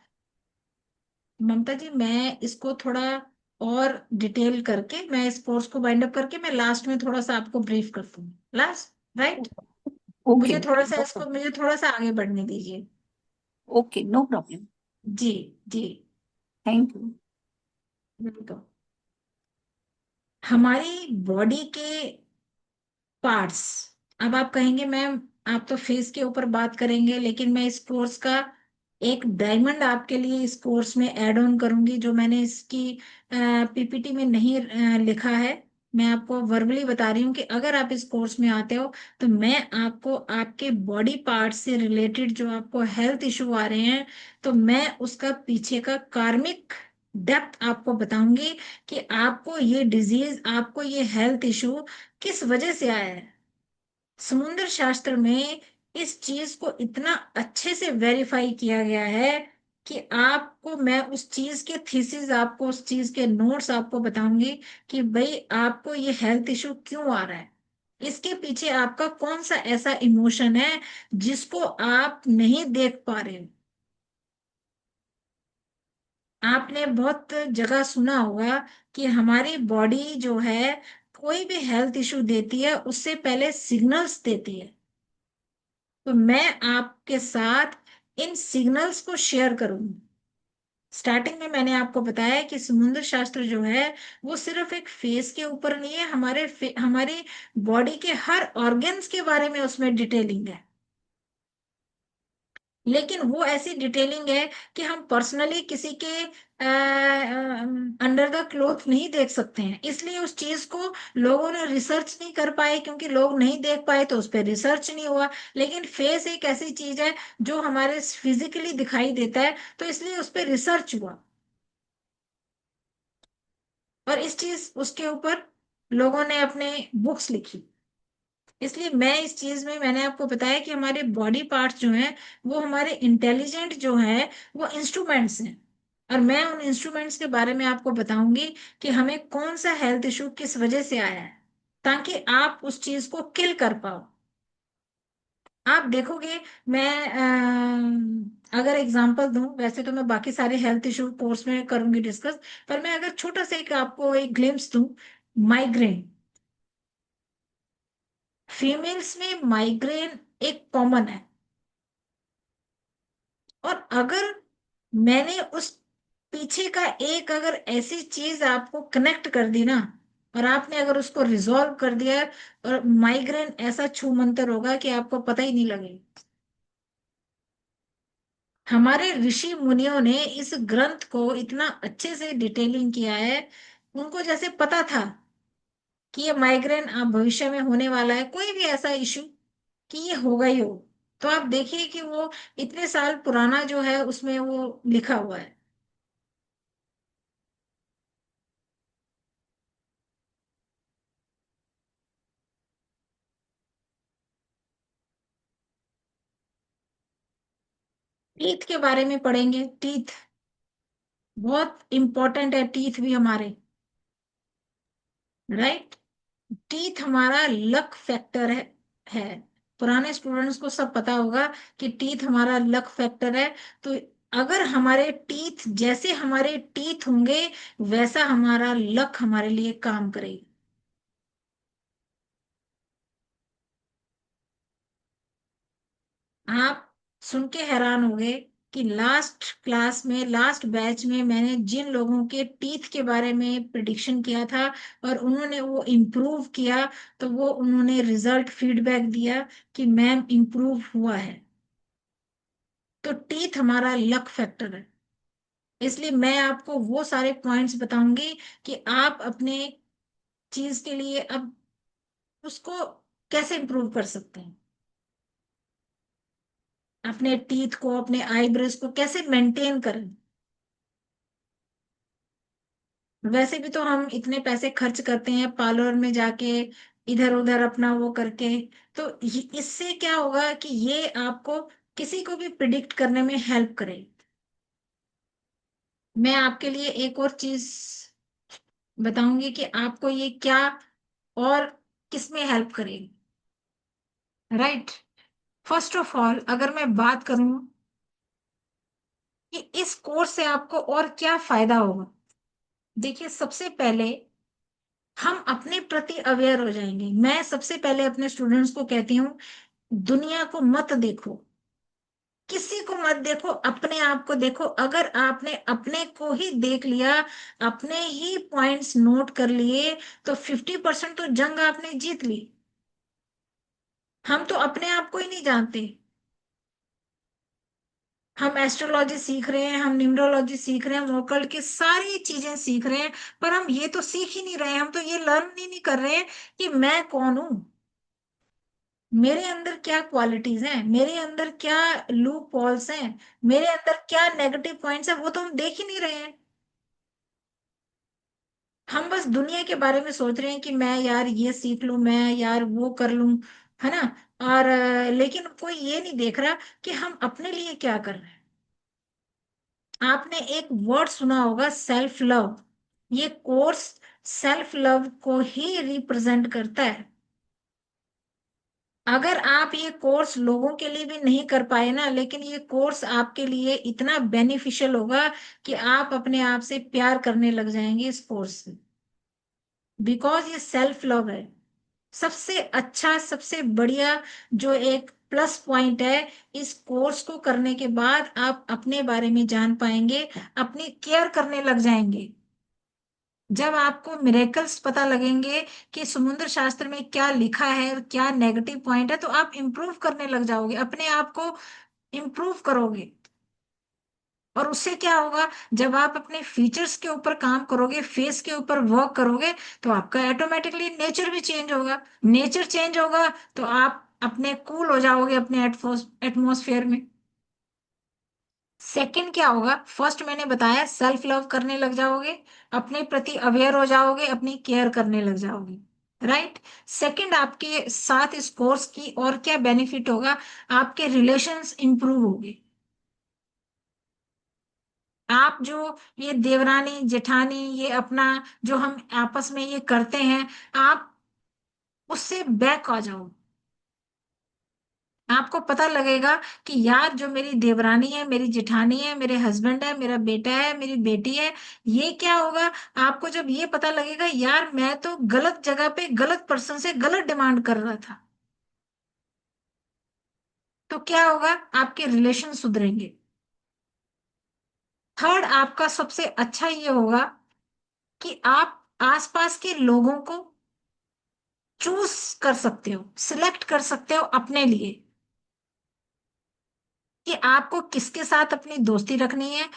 ममता जी, मैं इसको थोड़ा और डिटेल करके, मैं इस कोर्स को बाइंड अप करके मैं लास्ट में थोड़ा सा आपको ब्रीफ कर दूंगी, लास्ट। राइट। ओके। मुझे थोड़ा सा आगे बढ़ने दीजिए। Okay, no problem. जी। जी। Thank you. तो हमारी बॉडी के पार्ट्स, अब आप कहेंगे मैम आप तो फेस के ऊपर बात करेंगे, लेकिन मैं इस कोर्स का एक डायमंड आपके लिए इस कोर्स में ऐड ऑन करूंगी, जो मैंने इसकी पीपीटी में नहीं लिखा है। मैं आपको वर्बली बता रही हूँ कि अगर आप इस कोर्स में आते हो तो मैं आपको आपके बॉडी पार्ट से रिलेटेड जो आपको हेल्थ इशू आ रहे हैं, तो मैं उसका पीछे का कार्मिक डेप्थ आपको बताऊंगी कि आपको ये डिजीज, आपको ये हेल्थ इशू किस वजह से आया है। समुद्र शास्त्र में इस चीज को इतना अच्छे से वेरीफाई किया गया है कि आपको मैं उस चीज के थीसिस, आपको उस चीज के नोट्स आपको बताऊंगी कि भाई आपको ये हेल्थ इशू क्यों आ रहा है, इसके पीछे आपका कौन सा ऐसा इमोशन है जिसको आप नहीं देख पा रहे हो। आपने बहुत जगह सुना होगा कि हमारी बॉडी जो है, कोई भी हेल्थ इशू देती है उससे पहले सिग्नल्स देती है। तो मैं आपके साथ इन सिग्नल्स को शेयर करूंगी। स्टार्टिंग में मैंने आपको बताया कि समुद्र शास्त्र जो है वो सिर्फ एक फेस के ऊपर नहीं है, हमारे बॉडी के हर ऑर्गन्स के बारे में उसमें डिटेलिंग है। लेकिन वो ऐसी डिटेलिंग है कि हम पर्सनली किसी के अंडर द क्लोथ नहीं देख सकते हैं, इसलिए उस चीज को लोगों ने रिसर्च नहीं कर पाए, क्योंकि लोग नहीं देख पाए तो उस पर रिसर्च नहीं हुआ। लेकिन फेस एक ऐसी चीज है जो हमारे फिजिकली दिखाई देता है, तो इसलिए उस पर रिसर्च हुआ और इस चीज उसके ऊपर लोगों ने अपने बुक्स लिखी। इसलिए मैं इस चीज में मैंने आपको बताया कि हमारे बॉडी पार्ट्स जो हैं वो हमारे इंटेलिजेंट जो है वो इंस्ट्रूमेंट्स हैं, और मैं उन इंस्ट्रूमेंट्स के बारे में आपको बताऊंगी कि हमें कौन सा हेल्थ इशू किस वजह से आया है, ताकि आप उस चीज को किल कर पाओ। आप देखोगे, मैं अगर एग्जांपल दूं, वैसे तो मैं बाकी सारे हेल्थ इशू कोर्स में करूंगी डिस्कस, पर मैं अगर छोटा सा एक आपको एक ग्लिम्स दूं, माइग्रेन। फीमेल्स में माइग्रेन एक कॉमन है, और अगर मैंने उस पीछे का एक अगर ऐसी चीज आपको कनेक्ट कर दी ना, और आपने अगर उसको रिजॉल्व कर दिया, और माइग्रेन ऐसा छू मंतर होगा कि आपको पता ही नहीं लगेगा। हमारे ऋषि मुनियों ने इस ग्रंथ को इतना अच्छे से डिटेलिंग किया है, उनको जैसे पता था कि ये माइग्रेन अब भविष्य में होने वाला है, कोई भी ऐसा इशू कि ये होगा ही हो। तो आप देखिए कि वो इतने साल पुराना जो है उसमें वो लिखा हुआ है। टीथ के बारे में पढ़ेंगे। टीथ बहुत इंपॉर्टेंट है, टीथ भी हमारे, राइट। टीथ हमारा लक फैक्टर है। पुराने स्टूडेंट्स को सब पता होगा कि टीथ हमारा लक फैक्टर है। तो अगर हमारे टीथ, जैसे हमारे टीथ होंगे वैसा हमारा लक हमारे लिए काम करेगी। आप सुन के हैरान होंगे कि लास्ट क्लास में, लास्ट बैच में मैंने जिन लोगों के टीथ के बारे में प्रिडिक्शन किया था और उन्होंने वो इम्प्रूव किया, तो वो उन्होंने रिजल्ट फीडबैक दिया कि मैम इम्प्रूव हुआ है। तो टीथ हमारा लक फैक्टर है। इसलिए मैं आपको वो सारे पॉइंट्स बताऊंगी कि आप अपने चीज के लिए अब उसको कैसे इम्प्रूव कर सकते हैं, अपने टीथ को, अपने आईब्रोज को कैसे मेंटेन करें। वैसे भी तो हम इतने पैसे खर्च करते हैं पार्लर में जाके, इधर उधर अपना वो करके। तो इससे क्या होगा कि ये आपको किसी को भी प्रिडिक्ट करने में हेल्प करे। मैं आपके लिए एक और चीज बताऊंगी कि आपको ये क्या और किसमें हेल्प करेगी, राइट। फर्स्ट ऑफ ऑल अगर मैं बात करूं कि इस कोर्स से आपको और क्या फायदा होगा, देखिए सबसे पहले हम अपने प्रति अवेयर हो जाएंगे। मैं सबसे पहले अपने स्टूडेंट्स को कहती हूँ, दुनिया को मत देखो, किसी को मत देखो, अपने आप को देखो। अगर आपने अपने को ही देख लिया, अपने ही पॉइंट्स नोट कर लिए, तो 50% तो जंग आपने जीत ली। हम तो अपने आप को ही नहीं जानते। हम एस्ट्रोलॉजी सीख रहे हैं, हम न्यूमरोलॉजी सीख रहे हैं, हम ओकल्ट की सारी चीजें सीख रहे हैं, पर हम ये तो सीख ही नहीं रहे हैं, हम तो ये लर्न ही नहीं कर रहे हैं कि मैं कौन हूं, मेरे अंदर क्या क्वालिटीज हैं, मेरे अंदर क्या लूप होल्स हैं, मेरे अंदर क्या नेगेटिव पॉइंट्स हैं, वो तो हम देख ही नहीं रहे हैं। हम बस दुनिया के बारे में सोच रहे हैं कि मैं यार ये सीख लूं, मैं यार वो कर लूं, है ना। और लेकिन कोई ये नहीं देख रहा कि हम अपने लिए क्या कर रहे हैं। आपने एक वर्ड सुना होगा, सेल्फ लव। ये कोर्स सेल्फ लव को ही रिप्रेजेंट करता है। अगर आप ये कोर्स लोगों के लिए भी नहीं कर पाए ना, लेकिन ये कोर्स आपके लिए इतना बेनिफिशियल होगा कि आप अपने आप से प्यार करने लग जाएंगे इस कोर्स से, बिकॉज ये सेल्फ लव है। सबसे अच्छा, सबसे बढ़िया जो एक प्लस पॉइंट है, इस कोर्स को करने के बाद आप अपने बारे में जान पाएंगे, अपनी केयर करने लग जाएंगे। जब आपको मिरेकल्स पता लगेंगे कि समुद्र शास्त्र में क्या लिखा है और क्या नेगेटिव पॉइंट है, तो आप इम्प्रूव करने लग जाओगे, अपने आप को इम्प्रूव करोगे। और उससे क्या होगा, जब आप अपने फीचर्स के ऊपर काम करोगे, फेस के ऊपर वर्क करोगे, तो आपका ऑटोमेटिकली नेचर भी चेंज होगा। नेचर चेंज होगा तो आप अपने कूल हो जाओगे अपने एटमोसफेयर में। सेकंड क्या होगा, फर्स्ट मैंने बताया सेल्फ लव करने लग जाओगे, अपने प्रति अवेयर हो जाओगे, अपनी केयर करने लग जाओगे, राइट। सेकंड, आपके साथ इस कोर्स की और क्या बेनिफिट होगा, आपके रिलेशंस इंप्रूव होंगे। आप जो ये देवरानी जेठानी, ये अपना जो हम आपस में ये करते हैं, आप उससे बैक आ जाओ। आपको पता लगेगा कि यार जो मेरी देवरानी है, मेरी जेठानी है, मेरे हस्बैंड है, मेरा बेटा है, मेरी बेटी है, ये क्या होगा। आपको जब ये पता लगेगा यार मैं तो गलत जगह पे गलत पर्सन से गलत डिमांड कर रहा था, तो क्या होगा, आपके रिलेशन सुधरेंगे। थर्ड, आपका सबसे अच्छा ये होगा कि आप आसपास के लोगों को चूज कर सकते हो, सिलेक्ट कर सकते हो अपने लिए, कि आपको किसके साथ अपनी दोस्ती रखनी है,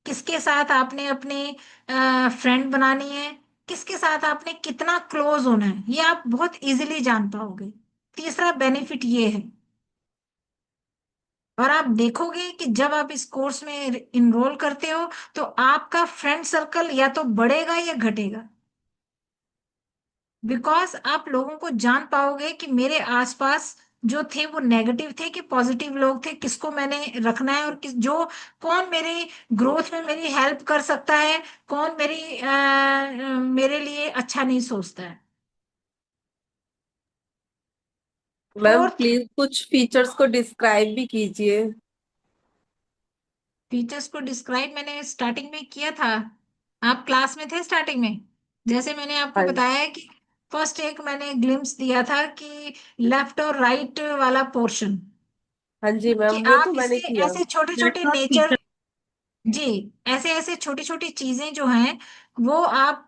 किसके साथ आपने अपने फ्रेंड बनानी है, किसके साथ आपने कितना क्लोज होना है, ये आप बहुत इजीली जान पाओगे। तीसरा बेनिफिट ये है, और आप देखोगे कि जब आप इस कोर्स में इनरोल करते हो, तो आपका फ्रेंड सर्कल या तो बढ़ेगा या घटेगा, बिकॉज आप लोगों को जान पाओगे कि मेरे आसपास जो थे वो नेगेटिव थे कि पॉजिटिव लोग थे, किसको मैंने रखना है, और किस जो कौन मेरी ग्रोथ में मेरी हेल्प कर सकता है, कौन मेरे लिए अच्छा नहीं सोचता है। मैम फोर्थ, प्लीज कुछ फीचर्स को डिस्क्राइब भी कीजिए। फीचर्स को डिस्क्राइब मैंने स्टार्टिंग में किया था, आप क्लास में थे स्टार्टिंग में, जैसे मैंने आपको हाँ बताया है कि फर्स्ट एक मैंने ग्लिम्स दिया था कि लेफ्ट और राइट वाला पोर्शन, हाँ जी मैम, कि वो आप तो मैंने इसे किया। ऐसे छोटे छोटे नेटवर्क नेचर, फीचर। जी, ऐसे ऐसे छोटी छोटी चीजें जो हैं वो आप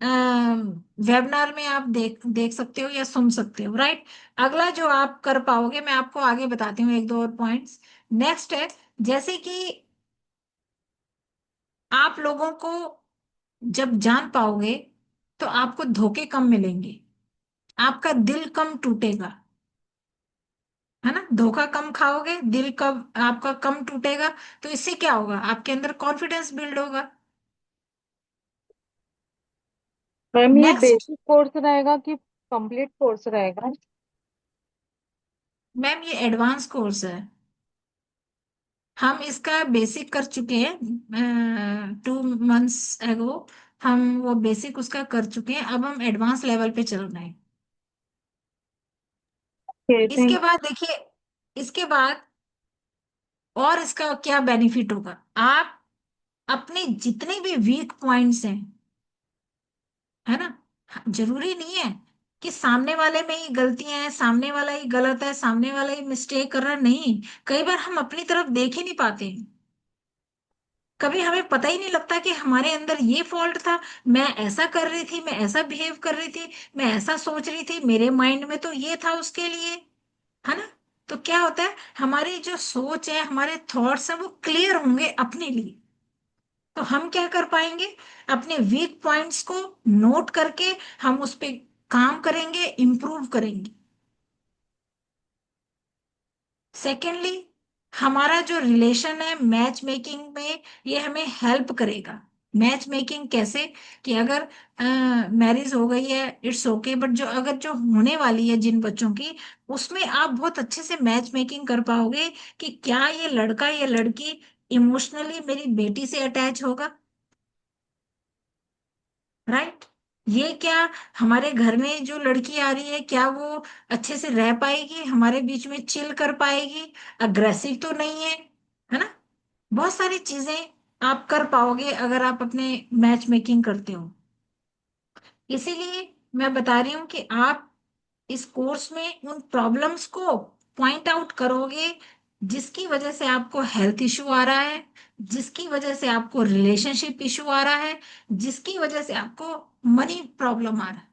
वेबिनार में आप देख देख सकते हो या सुन सकते हो, राइट। अगला जो आप कर पाओगे, मैं आपको आगे बताती हूँ एक दो और पॉइंट्स। नेक्स्ट है, जैसे कि आप लोगों को जब जान पाओगे तो आपको धोखे कम मिलेंगे, आपका दिल कम टूटेगा, है ना। धोखा कम खाओगे, दिल कम आपका कम टूटेगा, तो इससे क्या होगा, आपके अंदर कॉन्फिडेंस बिल्ड होगा। मैम ये नेक्स्ट, बेसिक कोर्स रहेगा कि कंप्लीट कोर्स रहेगा? मैम ये एडवांस कोर्स है, हम इसका बेसिक कर चुके हैं 2 मंथ्स एगो, हम वो बेसिक उसका कर चुके हैं, अब हम एडवांस लेवल पे चल रहे हैं। इसके थैंक बाद देखिए, इसके बाद और इसका क्या बेनिफिट होगा, आप अपने जितने भी वीक पॉइंट्स हैं, है ना, जरूरी नहीं है कि सामने वाले में ही गलतियां हैं, सामने वाला ही गलत है, सामने वाला ही मिस्टेक कर रहा है, नहीं। कई बार हम अपनी तरफ देख ही नहीं पाते हैं, कभी हमें पता ही नहीं लगता कि हमारे अंदर ये फॉल्ट था, मैं ऐसा कर रही थी, मैं ऐसा बिहेव कर रही थी, मैं ऐसा सोच रही थी, मेरे माइंड में तो ये था उसके लिए, है ना। तो क्या होता है, हमारी जो सोच है, हमारे थॉट्स है, वो क्लियर होंगे अपने लिए। तो हम क्या कर पाएंगे, अपने वीक पॉइंट्स को नोट करके हम उस पे काम करेंगे, इम्प्रूव करेंगे। सेकेंडली, हमारा जो रिलेशन है मैच मेकिंग में, ये हमें हेल्प करेगा। मैच मेकिंग कैसे, कि अगर मैरिज हो गई है, इट्स ओके, बट जो अगर जो होने वाली है जिन बच्चों की, उसमें आप बहुत अच्छे से मैच मेकिंग कर पाओगे कि क्या ये लड़का या लड़की इमोशनली मेरी बेटी से अटैच होगा, राइट। ये क्या, हमारे घर में जो लड़की आ रही है, क्या वो अच्छे से रह पाएगी, हमारे बीच में चिल कर पाएगी, अग्रेसिव तो नहीं है ना। बहुत सारी चीजें आप कर पाओगे अगर आप अपने मैच मेकिंग करते हो। इसीलिए मैं बता रही हूँ कि आप इस कोर्स में उन प्रॉब्लम्स को पॉइंट आउट करोगे जिसकी वजह से आपको हेल्थ इशू आ रहा है, जिसकी वजह से आपको रिलेशनशिप इशू आ रहा है, जिसकी वजह से आपको मनी प्रॉब्लम आ रहा है।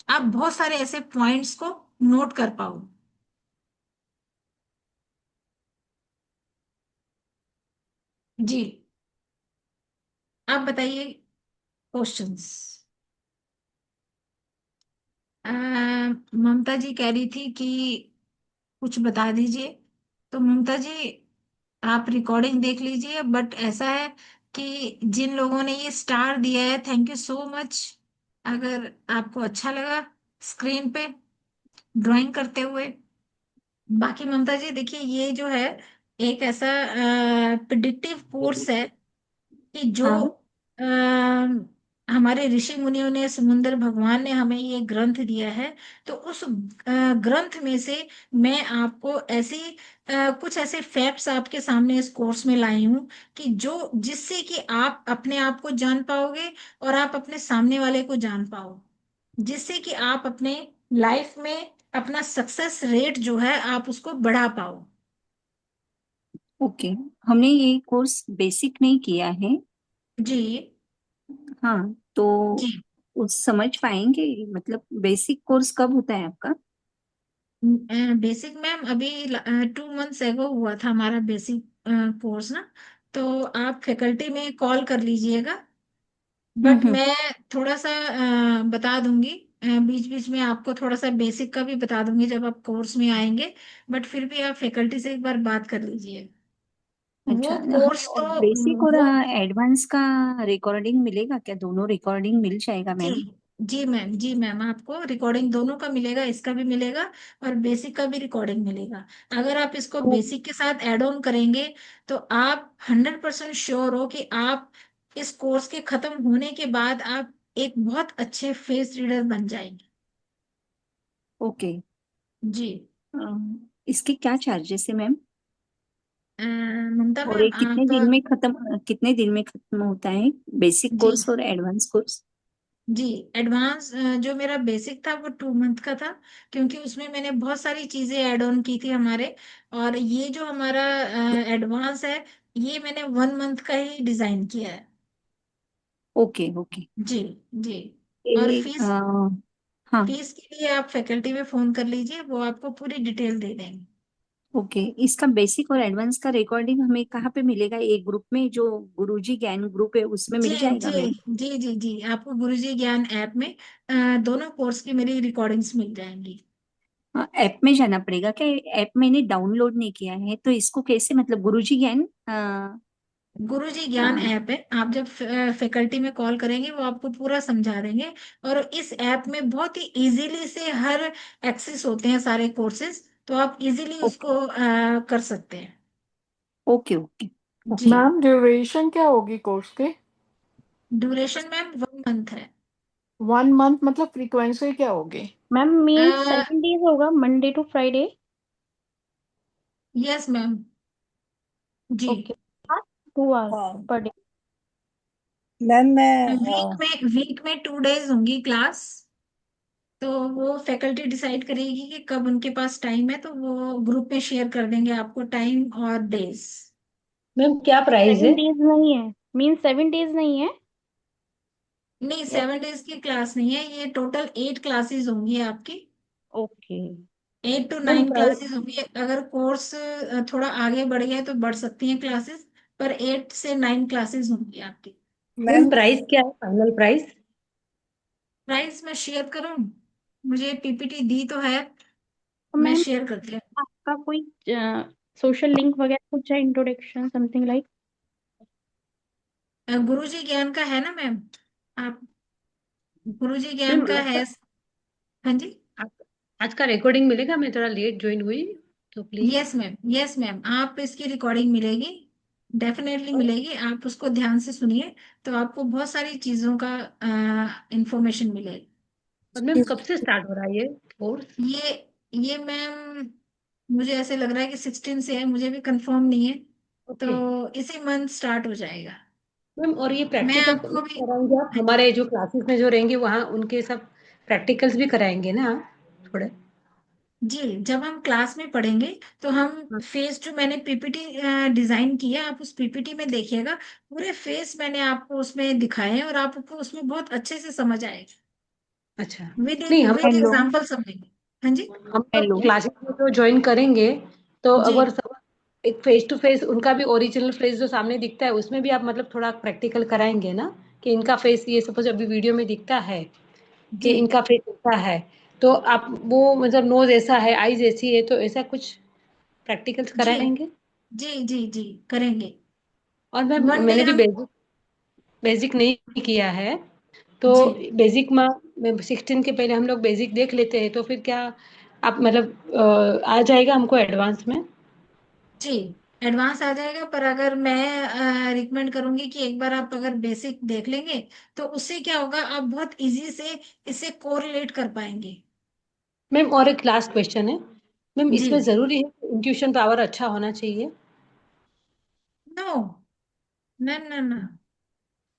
आप बहुत सारे ऐसे पॉइंट्स को नोट कर पाओ। जी, आप बताइए क्वेश्चंस। ममता जी कह रही थी कि कुछ बता दीजिए। तो ममता जी, आप रिकॉर्डिंग देख लीजिए, बट ऐसा है कि जिन लोगों ने ये स्टार दिया है, थैंक यू सो मच। अगर आपको अच्छा लगा स्क्रीन पे ड्राइंग करते हुए। बाकी ममता जी देखिए, ये जो है एक ऐसा प्रिडिक्टिव कोर्स है कि जो हाँ। अ, हमारे ऋषि मुनियों ने, समुंदर भगवान ने हमें ये ग्रंथ दिया है। तो उस ग्रंथ में से मैं आपको ऐसी कुछ ऐसे फैक्ट्स आपके सामने इस कोर्स में लाई हूँ कि जो जिससे कि आप अपने आप को जान पाओगे और आप अपने सामने वाले को जान पाओ, जिससे कि आप अपने लाइफ में अपना सक्सेस रेट जो है आप उसको बढ़ा पाओ। ओके। हमने ये कोर्स बेसिक में किया है। जी हाँ, तो जी। उस समझ पाएंगे, मतलब बेसिक कोर्स कब होता है आपका? बेसिक मैम अभी 2 मंथ्स एगो हुआ था हमारा बेसिक कोर्स ना। तो आप फैकल्टी में कॉल कर लीजिएगा, बट हम्म। मैं थोड़ा सा बता दूंगी, बीच बीच में आपको थोड़ा सा बेसिक का भी बता दूंगी जब आप कोर्स में आएंगे। बट फिर भी आप फैकल्टी से एक बार बात कर लीजिए। अच्छा, वो कोर्स हमें तो बेसिक और वो एडवांस का रिकॉर्डिंग मिलेगा क्या? दोनों रिकॉर्डिंग मिल जाएगा जी मैम? जी मैम, आपको रिकॉर्डिंग दोनों का मिलेगा, इसका भी मिलेगा और बेसिक का भी रिकॉर्डिंग मिलेगा। अगर आप इसको तो बेसिक के साथ ऐड ऑन करेंगे तो आप 100% श्योर हो कि आप इस कोर्स के खत्म होने के बाद आप एक बहुत अच्छे फेस रीडर बन जाएंगे। ओके। जी। इसके क्या चार्जेस है मैम? ममता और ये मैम आप, कितने दिन में खत्म होता है, बेसिक जी कोर्स और एडवांस कोर्स? जी, एडवांस जो मेरा बेसिक था वो 2 मंथ का था, क्योंकि उसमें मैंने बहुत सारी चीजें ऐड ऑन की थी हमारे। और ये जो हमारा एडवांस है, ये मैंने 1 मंथ का ही डिजाइन किया है। Okay okay. जी जी। और ये फीस, हाँ। फीस के लिए आप फैकल्टी में फोन कर लीजिए, वो आपको पूरी डिटेल दे देंगे। ओके, इसका बेसिक और एडवांस का रिकॉर्डिंग हमें कहाँ पे मिलेगा? एक ग्रुप में, जो गुरुजी ज्ञान ग्रुप है, उसमें जी मिल जाएगा जी मैम? जी, आपको गुरुजी ज्ञान ऐप में दोनों कोर्स की मेरी रिकॉर्डिंग्स मिल जाएंगी। हाँ, ऐप में जाना पड़ेगा क्या? ऐप मैंने डाउनलोड नहीं किया है, तो इसको कैसे, मतलब गुरुजी ज्ञान गुरुजी अ, ज्ञान ऐप है, आप जब फैकल्टी में कॉल करेंगे वो आपको पूरा समझा देंगे। और इस ऐप में बहुत ही इजीली से हर एक्सेस होते हैं सारे कोर्सेज, तो आप इजीली ओके उसको कर सकते हैं। ओके ओके जी। ओके। मैम ड्यूरेशन क्या होगी कोर्स की? ड्यूरेशन मैम 1 मंथ है। 1 मंथ मतलब फ्रीक्वेंसी क्या होगी? मैम मीन्स 7 डेज होगा, Monday to Friday? Yes ma'am. जी। ओके। 2 आवर हाँ पर डे? मैम मैं वीक में 2 डेज होंगी क्लास। तो वो फैकल्टी डिसाइड करेगी कि कब उनके पास टाइम है, तो वो ग्रुप में शेयर कर देंगे आपको टाइम और डेज। मैम क्या प्राइस है? 7 डेज नहीं है? मीन्स 7 डेज नहीं है? नहीं, या 7 डेज की क्लास नहीं है, ये टोटल 8 क्लासेस होंगी आपकी। Okay. Ma'am 8 to 9 price classes होंगी। अगर कोर्स थोड़ा आगे बढ़ गया है तो बढ़ सकती हैं क्लासेस, पर 8 से 9 क्लासेस होंगी आपकी। मैम प्राइस क्या है, फाइनल प्राइस? प्राइस मैं शेयर करूं? मुझे पीपीटी दी तो है, तो मैं मैम शेयर करती हूँ। आपका कोई सोशल लिंक वगैरह कुछ है, इंट्रोडक्शन समथिंग लाइक? गुरुजी ज्ञान का है ना मैम? आप गुरुजी ज्ञान मैम का आज है? का हाँ जी। आज आज का रिकॉर्डिंग मिलेगा? मैं थोड़ा लेट ज्वाइन हुई, तो please. Yes ma'am, yes ma'am, आप इसकी रिकॉर्डिंग मिलेगी, डेफिनेटली मिलेगी। आप उसको ध्यान से सुनिए, तो आपको बहुत सारी चीजों का इंफॉर्मेशन मिलेगी। और मैम कब से स्टार्ट हो रहा है ये कोर्स? ये ये मैम, मुझे ऐसे लग रहा है कि 16 से है, मुझे भी कंफर्म नहीं है। ओके तो इसी मंथ स्टार्ट हो जाएगा। मैम, और ये मैं प्रैक्टिकल आपको भी, कराएंगे आप? हाँ जी, हमारे जो क्लासेस में जो रहेंगे वहाँ उनके सब प्रैक्टिकल्स भी कराएंगे ना थोड़े? जी, जब हम क्लास में पढ़ेंगे तो हम हाँ, फेस, जो मैंने पीपीटी डिजाइन किया, आप उस पीपीटी में देखिएगा, पूरे फेस मैंने आपको उसमें दिखाए हैं, और आपको उसमें बहुत अच्छे से समझ आएगा, अच्छा। विद नहीं, हम विद हेलो। एग्जांपल समझेंगे। हाँ जी। हम लोग हेलो। क्लासेस में जो ज्वाइन करेंगे, तो जी अगर सब एक फेस टू फेस उनका भी ओरिजिनल फेस जो सामने दिखता है उसमें भी आप मतलब थोड़ा प्रैक्टिकल कराएंगे ना, कि इनका फेस ये सपोज अभी वीडियो में दिखता है कि जी इनका फेस ऐसा है, तो आप वो मतलब नोज ऐसा है, आईज ऐसी है, तो ऐसा कुछ प्रैक्टिकल्स जी कराएंगे? जी जी जी, करेंगे। और मैम 1 डे मैंने भी हम, बेसिक बेसिक नहीं किया है, तो जी बेसिक में 16 के पहले हम लोग बेसिक देख लेते हैं, तो फिर क्या आप मतलब आ जाएगा हमको एडवांस में? जी, एडवांस आ जाएगा, पर अगर मैं रिकमेंड करूंगी कि एक बार आप अगर बेसिक देख लेंगे, तो उससे क्या होगा, आप बहुत इजी से इसे कोरिलेट कर पाएंगे। मैम और एक लास्ट क्वेश्चन है, मैम जी, इसमें जरूरी है कि इंट्यूशन पावर अच्छा होना चाहिए? नो, ना ना ना,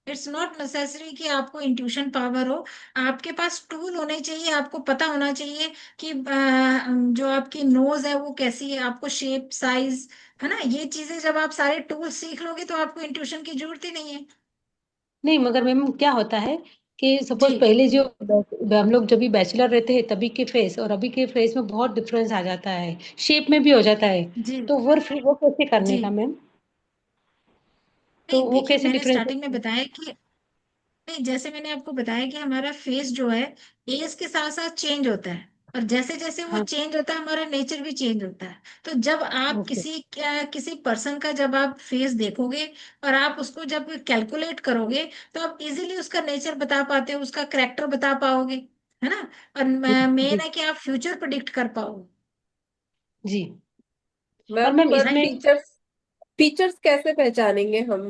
इट्स नॉट नेसेसरी कि आपको इंट्यूशन पावर हो। आपके पास टूल होने चाहिए, आपको पता होना चाहिए कि जो आपकी नोज है वो कैसी है, आपको शेप साइज, है ना, ये चीजें जब आप सारे टूल सीख लोगे तो आपको इंट्यूशन की जरूरत ही नहीं है। नहीं, मगर मैम क्या होता है कि जी सपोज पहले जो हम लोग जब भी बैचलर रहते हैं तभी के फेस और अभी के फेस में बहुत डिफरेंस आ जाता है, शेप में भी हो जाता है, जी तो वो कैसे करने जी, का मैम? तो नहीं वो देखिए, कैसे मैंने डिफरेंस? स्टार्टिंग में बताया कि, नहीं, जैसे मैंने आपको बताया कि हमारा फेस जो है एज के साथ साथ चेंज होता है, और जैसे जैसे वो हाँ, चेंज होता है हमारा नेचर भी चेंज होता है। तो जब आप ओके। किसी पर्सन का जब आप फेस देखोगे, और आप उसको जब कैलकुलेट करोगे, तो आप इजीली उसका नेचर बता पाते हो, उसका करेक्टर बता पाओगे, है ना। और मेन जी है कि आप फ्यूचर प्रिडिक्ट कर पाओगे। जी। और मैम मैम पर इसमें फीचर्स फीचर्स कैसे पहचानेंगे हम?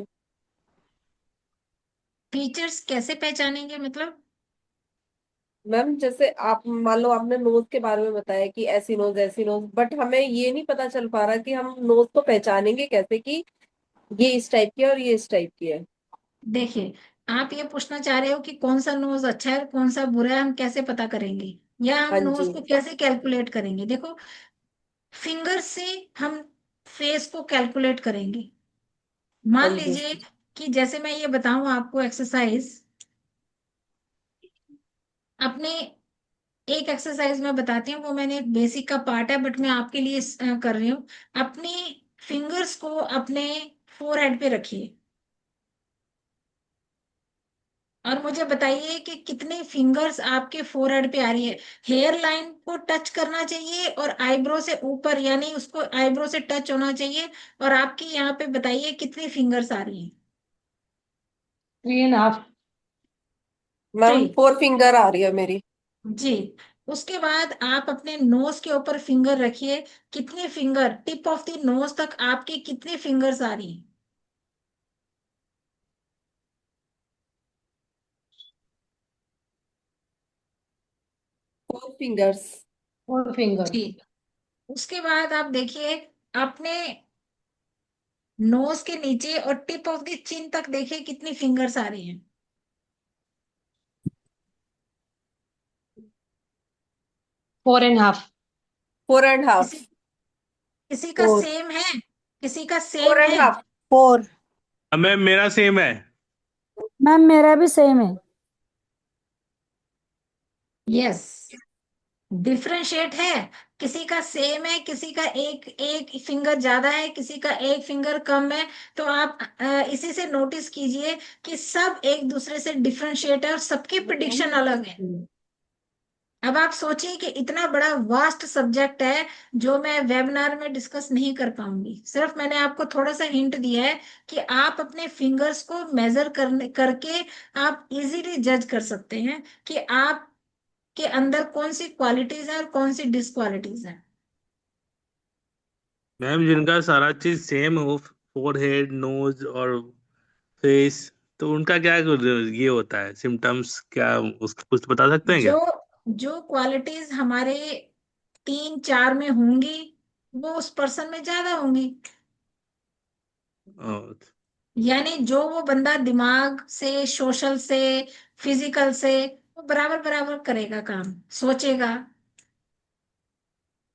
फीचर्स कैसे पहचानेंगे मतलब? मैम जैसे आप मान लो आपने नोज के बारे में बताया कि ऐसी नोज, बट हमें ये नहीं पता चल पा रहा कि हम नोज को पहचानेंगे कैसे कि ये इस टाइप की है और ये इस टाइप की है। देखिए, आप ये पूछना चाह रहे हो कि कौन सा नोज अच्छा है कौन सा बुरा है, हम कैसे पता करेंगे, या हम हाँ नोज जी। को कैसे कैलकुलेट करेंगे? देखो, फिंगर से हम फेस को कैलकुलेट करेंगे। हाँ मान जी। लीजिए कि जैसे मैं ये बताऊं आपको एक्सरसाइज, अपने एक एक्सरसाइज मैं बताती हूँ, वो मैंने बेसिक का पार्ट है, बट मैं आपके लिए कर रही हूँ। अपने फिंगर्स को अपने फोरहेड पे रखिए, और मुझे बताइए कि कितने फिंगर्स आपके फोरहेड पे आ रही है। हेयर लाइन को टच करना चाहिए, और आईब्रो से ऊपर, यानी उसको आईब्रो से टच होना चाहिए, और आपकी यहाँ पे बताइए कितनी फिंगर्स आ रही हैं। 3.5। मैम 3। 4 फिंगर आ रही है मेरी। जी, उसके बाद आप अपने नोज के ऊपर फिंगर रखिए, कितने finger tip of the nose तक आपकी कितनी फिंगर्स आ रही हैं? 4 फिंगर्स। 4 फिंगर। जी, उसके बाद आप देखिए, अपने नोज के नीचे और टिप ऑफ द चिन तक देखिए कितनी फिंगर्स आ रही हैं। 4.5। 4.5। किसी किसी का फोर सेम है, किसी का फोर सेम एंड है। हाफ 4। मैम मेरा सेम है। मैम मेरा भी सेम है। यस, डिफरेंशिएट है, किसी का सेम है, किसी का एक एक फिंगर ज्यादा है, किसी का एक फिंगर कम है। तो आप इसी से नोटिस कीजिए कि सब एक दूसरे से डिफरेंशिएट है और सबकी प्रिडिक्शन अलग है। अब आप सोचिए कि इतना बड़ा वास्ट सब्जेक्ट है जो मैं वेबिनार में डिस्कस नहीं कर पाऊंगी। सिर्फ मैंने आपको थोड़ा सा हिंट दिया है कि आप अपने फिंगर्स को मेजर करने करके आप इजीली जज कर सकते हैं कि आपके अंदर कौन सी क्वालिटीज है और कौन सी डिसक्वालिटीज है। मैम जिनका सारा चीज सेम हो, फोरहेड, नोज और फेस, तो उनका क्या ये होता है सिम्टम्स, क्या उसका कुछ बता सकते हैं क्या? जो जो क्वालिटीज हमारे 3 4 में होंगी वो उस पर्सन में ज्यादा होंगी। और यानी जो वो बंदा दिमाग से, सोशल से, फिजिकल से वो बराबर बराबर करेगा काम, सोचेगा।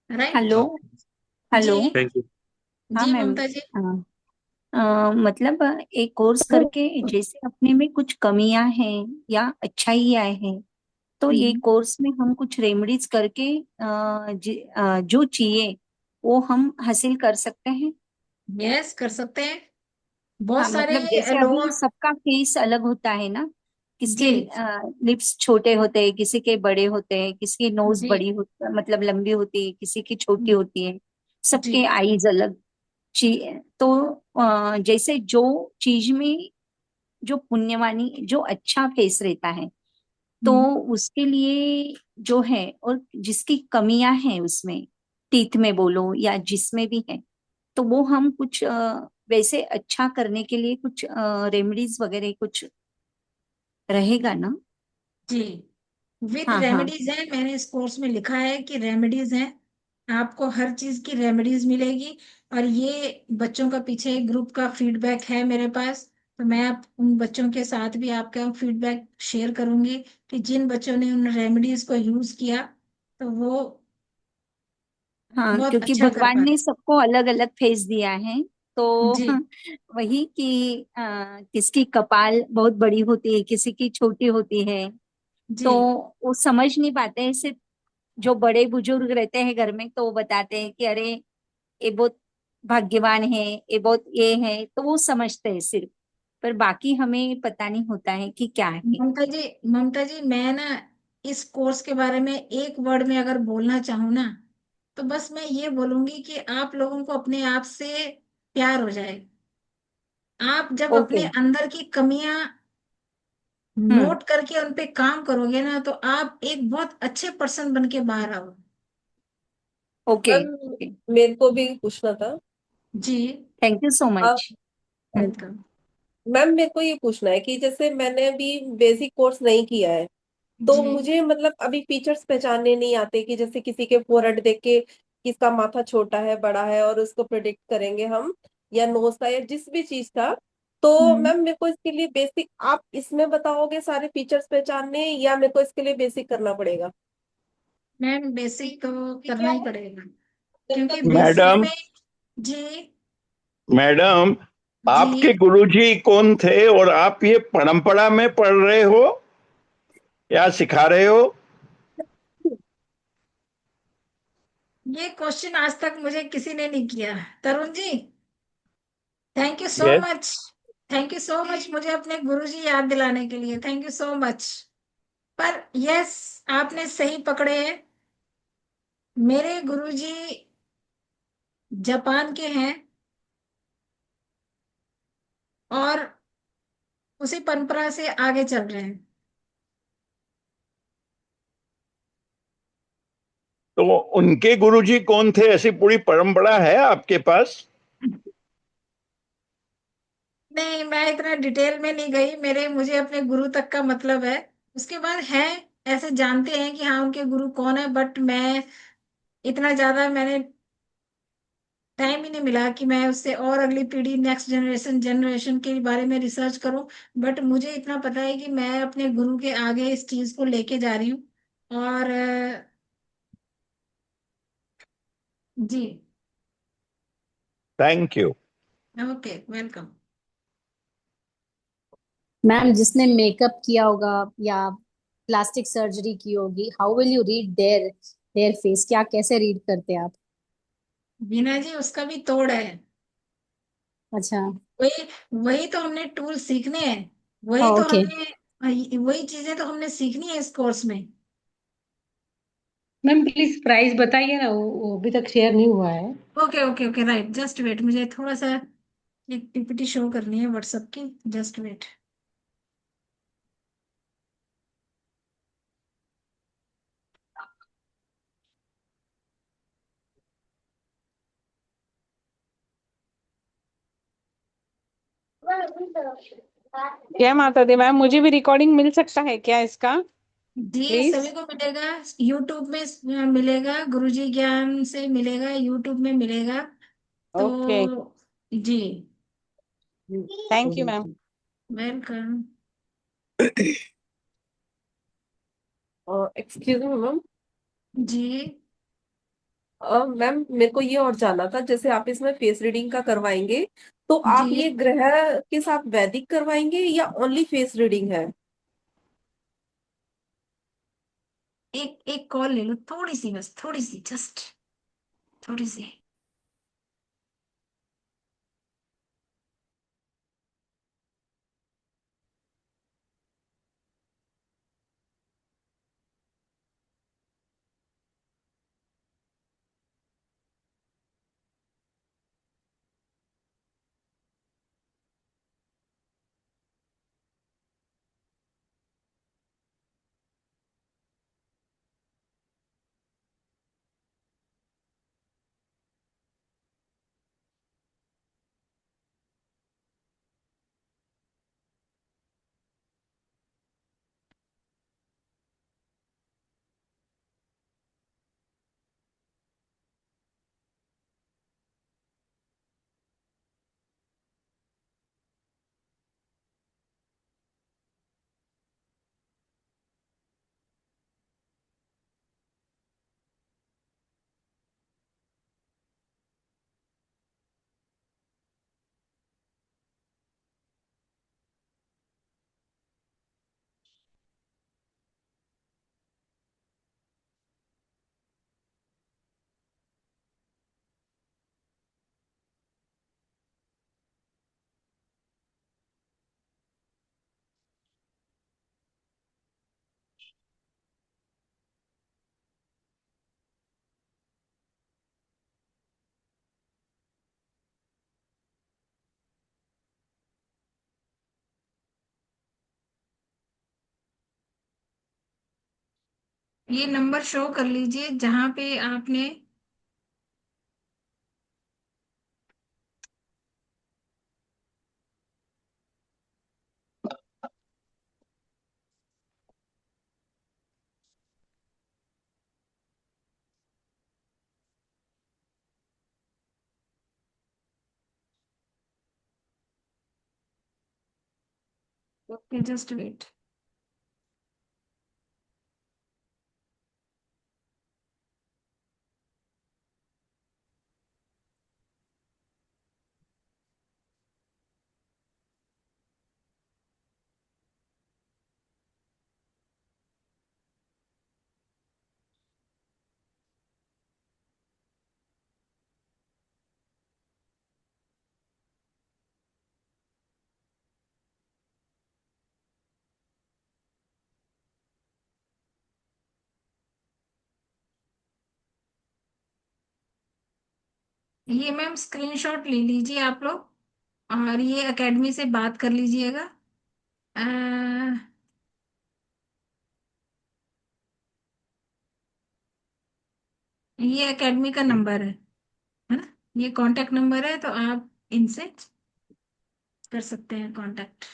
राइट। हेलो। जी। हेलो। Thank you. हाँ जी मैम। ममता जी। मतलब एक कोर्स करके जैसे अपने में कुछ कमियां हैं या अच्छाइयां हैं, तो ये कोर्स में हम कुछ रेमेडीज करके जो चाहिए वो हम हासिल कर सकते हैं। यस, कर सकते हैं। बहुत हाँ सारे मतलब जैसे लोगों। अभी सबका फेस अलग होता है ना, किसके जी। लिप्स छोटे होते हैं, किसी के बड़े होते हैं, किसी की नोज जी। बड़ी होती मतलब लंबी होती है, किसी की छोटी होती है, जी। सबके आईज अलग। तो जैसे जो चीज में जो पुण्यवानी जो अच्छा फेस रहता है, तो उसके लिए जो है, और जिसकी कमियां हैं उसमें, टीथ में बोलो या जिसमें भी है, तो वो हम कुछ वैसे अच्छा करने के लिए कुछ रेमेडीज वगैरह कुछ रहेगा ना? जी। विद हाँ हाँ। रेमेडीज है, मैंने इस कोर्स में लिखा है कि रेमेडीज हैं। आपको हर चीज की रेमेडीज मिलेगी। और ये बच्चों का पीछे एक ग्रुप का फीडबैक है मेरे पास। तो मैं आप उन बच्चों के साथ भी आपका फीडबैक शेयर करूंगी कि जिन बच्चों ने उन रेमेडीज को यूज किया तो वो हाँ बहुत क्योंकि अच्छा कर भगवान पाए। ने सबको अलग अलग फेस दिया है, तो जी। वही कि किसकी कपाल बहुत बड़ी होती है, किसी की छोटी होती है, जी। तो वो समझ नहीं पाते हैं। सिर्फ जो बड़े बुजुर्ग रहते हैं घर में, तो वो बताते हैं कि अरे ये बहुत भाग्यवान है, ये बहुत ये है, तो वो समझते हैं सिर्फ। पर बाकी हमें पता नहीं होता है कि क्या है। ममता जी, ममता जी, मैं ना इस कोर्स के बारे में एक वर्ड में अगर बोलना चाहूँ ना, तो बस मैं ये बोलूंगी कि आप लोगों को अपने आप से प्यार हो जाए। आप जब ओके। अपने अंदर की कमियां हम्म। नोट करके उन पे काम करोगे ना, तो आप एक बहुत अच्छे पर्सन बन के बाहर आओ। ओके। मैम मेरे को भी पूछना था। जी। थैंक यू सो आप मच। वेलकम। मैम मेरे को ये पूछना है कि जैसे मैंने अभी बेसिक कोर्स नहीं किया है, तो जी। मुझे मतलब अभी फीचर्स पहचानने नहीं आते कि जैसे किसी के फोरहेड देख के किसका माथा छोटा है बड़ा है और उसको प्रिडिक्ट करेंगे हम, या नोज का या जिस भी चीज का। तो हम्म। मैम मेरे को इसके लिए बेसिक आप इसमें बताओगे सारे फीचर्स पहचानने, या मेरे को इसके लिए बेसिक करना पड़ेगा? मैम बेसिक तो करना ही पड़ेगा, क्योंकि बेसिक मैडम, में। जी। मैडम, जी। आपके गुरुजी कौन थे और आप ये परंपरा में पढ़ रहे हो या सिखा रहे हो? ये क्वेश्चन आज तक मुझे किसी ने नहीं किया। Tarun ji, thank you so yes. Much. Thank you so much मुझे अपने गुरुजी याद दिलाने के लिए, थैंक यू सो मच। पर यस, आपने सही पकड़े हैं। मेरे गुरुजी जापान के हैं और उसी परंपरा से आगे चल रहे हैं। तो उनके गुरुजी कौन थे? ऐसी पूरी परंपरा है आपके पास? नहीं, मैं इतना डिटेल में नहीं गई, मेरे मुझे अपने गुरु तक का मतलब है। उसके बाद है, ऐसे जानते हैं कि हाँ उनके गुरु कौन है, बट मैं इतना ज्यादा मैंने टाइम ही नहीं मिला कि मैं उससे और अगली पीढ़ी, नेक्स्ट जनरेशन जनरेशन के बारे में रिसर्च करूं। बट मुझे इतना पता है कि मैं अपने गुरु के आगे इस चीज को लेके जा रही हूँ। और जी। Thank you. Okay, welcome. Ma'am जिसने मेकअप किया होगा या प्लास्टिक सर्जरी की होगी, how will you read their their face, क्या कैसे रीड करते हैं आप? बीना जी, उसका भी तोड़ है। अच्छा। वही वही तो हमने टूल सीखने हैं। वही तो ओके। हमने वही चीजें तो हमने सीखनी है इस कोर्स में। मैम प्लीज प्राइस बताइए ना, वो अभी तक शेयर नहीं हुआ है। Okay okay okay, right, just wait, मुझे थोड़ा सा एक पीपीटी शो करनी है व्हाट्सएप की। Just wait. जय माता दी मैम, मुझे भी रिकॉर्डिंग मिल सकता है क्या इसका? जी, प्लीज। सभी को मिलेगा। यूट्यूब में मिलेगा, गुरुजी ज्ञान से मिलेगा, यूट्यूब में मिलेगा। ओके। तो जी, thank you ma'am. Welcome. Excuse me ma'am. जी मैम मेरे को ये और जानना था, जैसे आप इसमें फेस रीडिंग का करवाएंगे तो आप जी, ये ग्रह के साथ वैदिक करवाएंगे या ओनली फेस रीडिंग है? एक एक कॉल ले लो, थोड़ी सी, बस थोड़ी सी, जस्ट थोड़ी सी। ये नंबर शो कर लीजिए जहां पे आपने। Okay, just wait. ये मैम स्क्रीनशॉट ले लीजिए आप लोग, और ये एकेडमी से बात कर लीजिएगा। अ, ये एकेडमी का नंबर है ना? ये कांटेक्ट नंबर है, तो आप इनसे कर सकते हैं कांटेक्ट।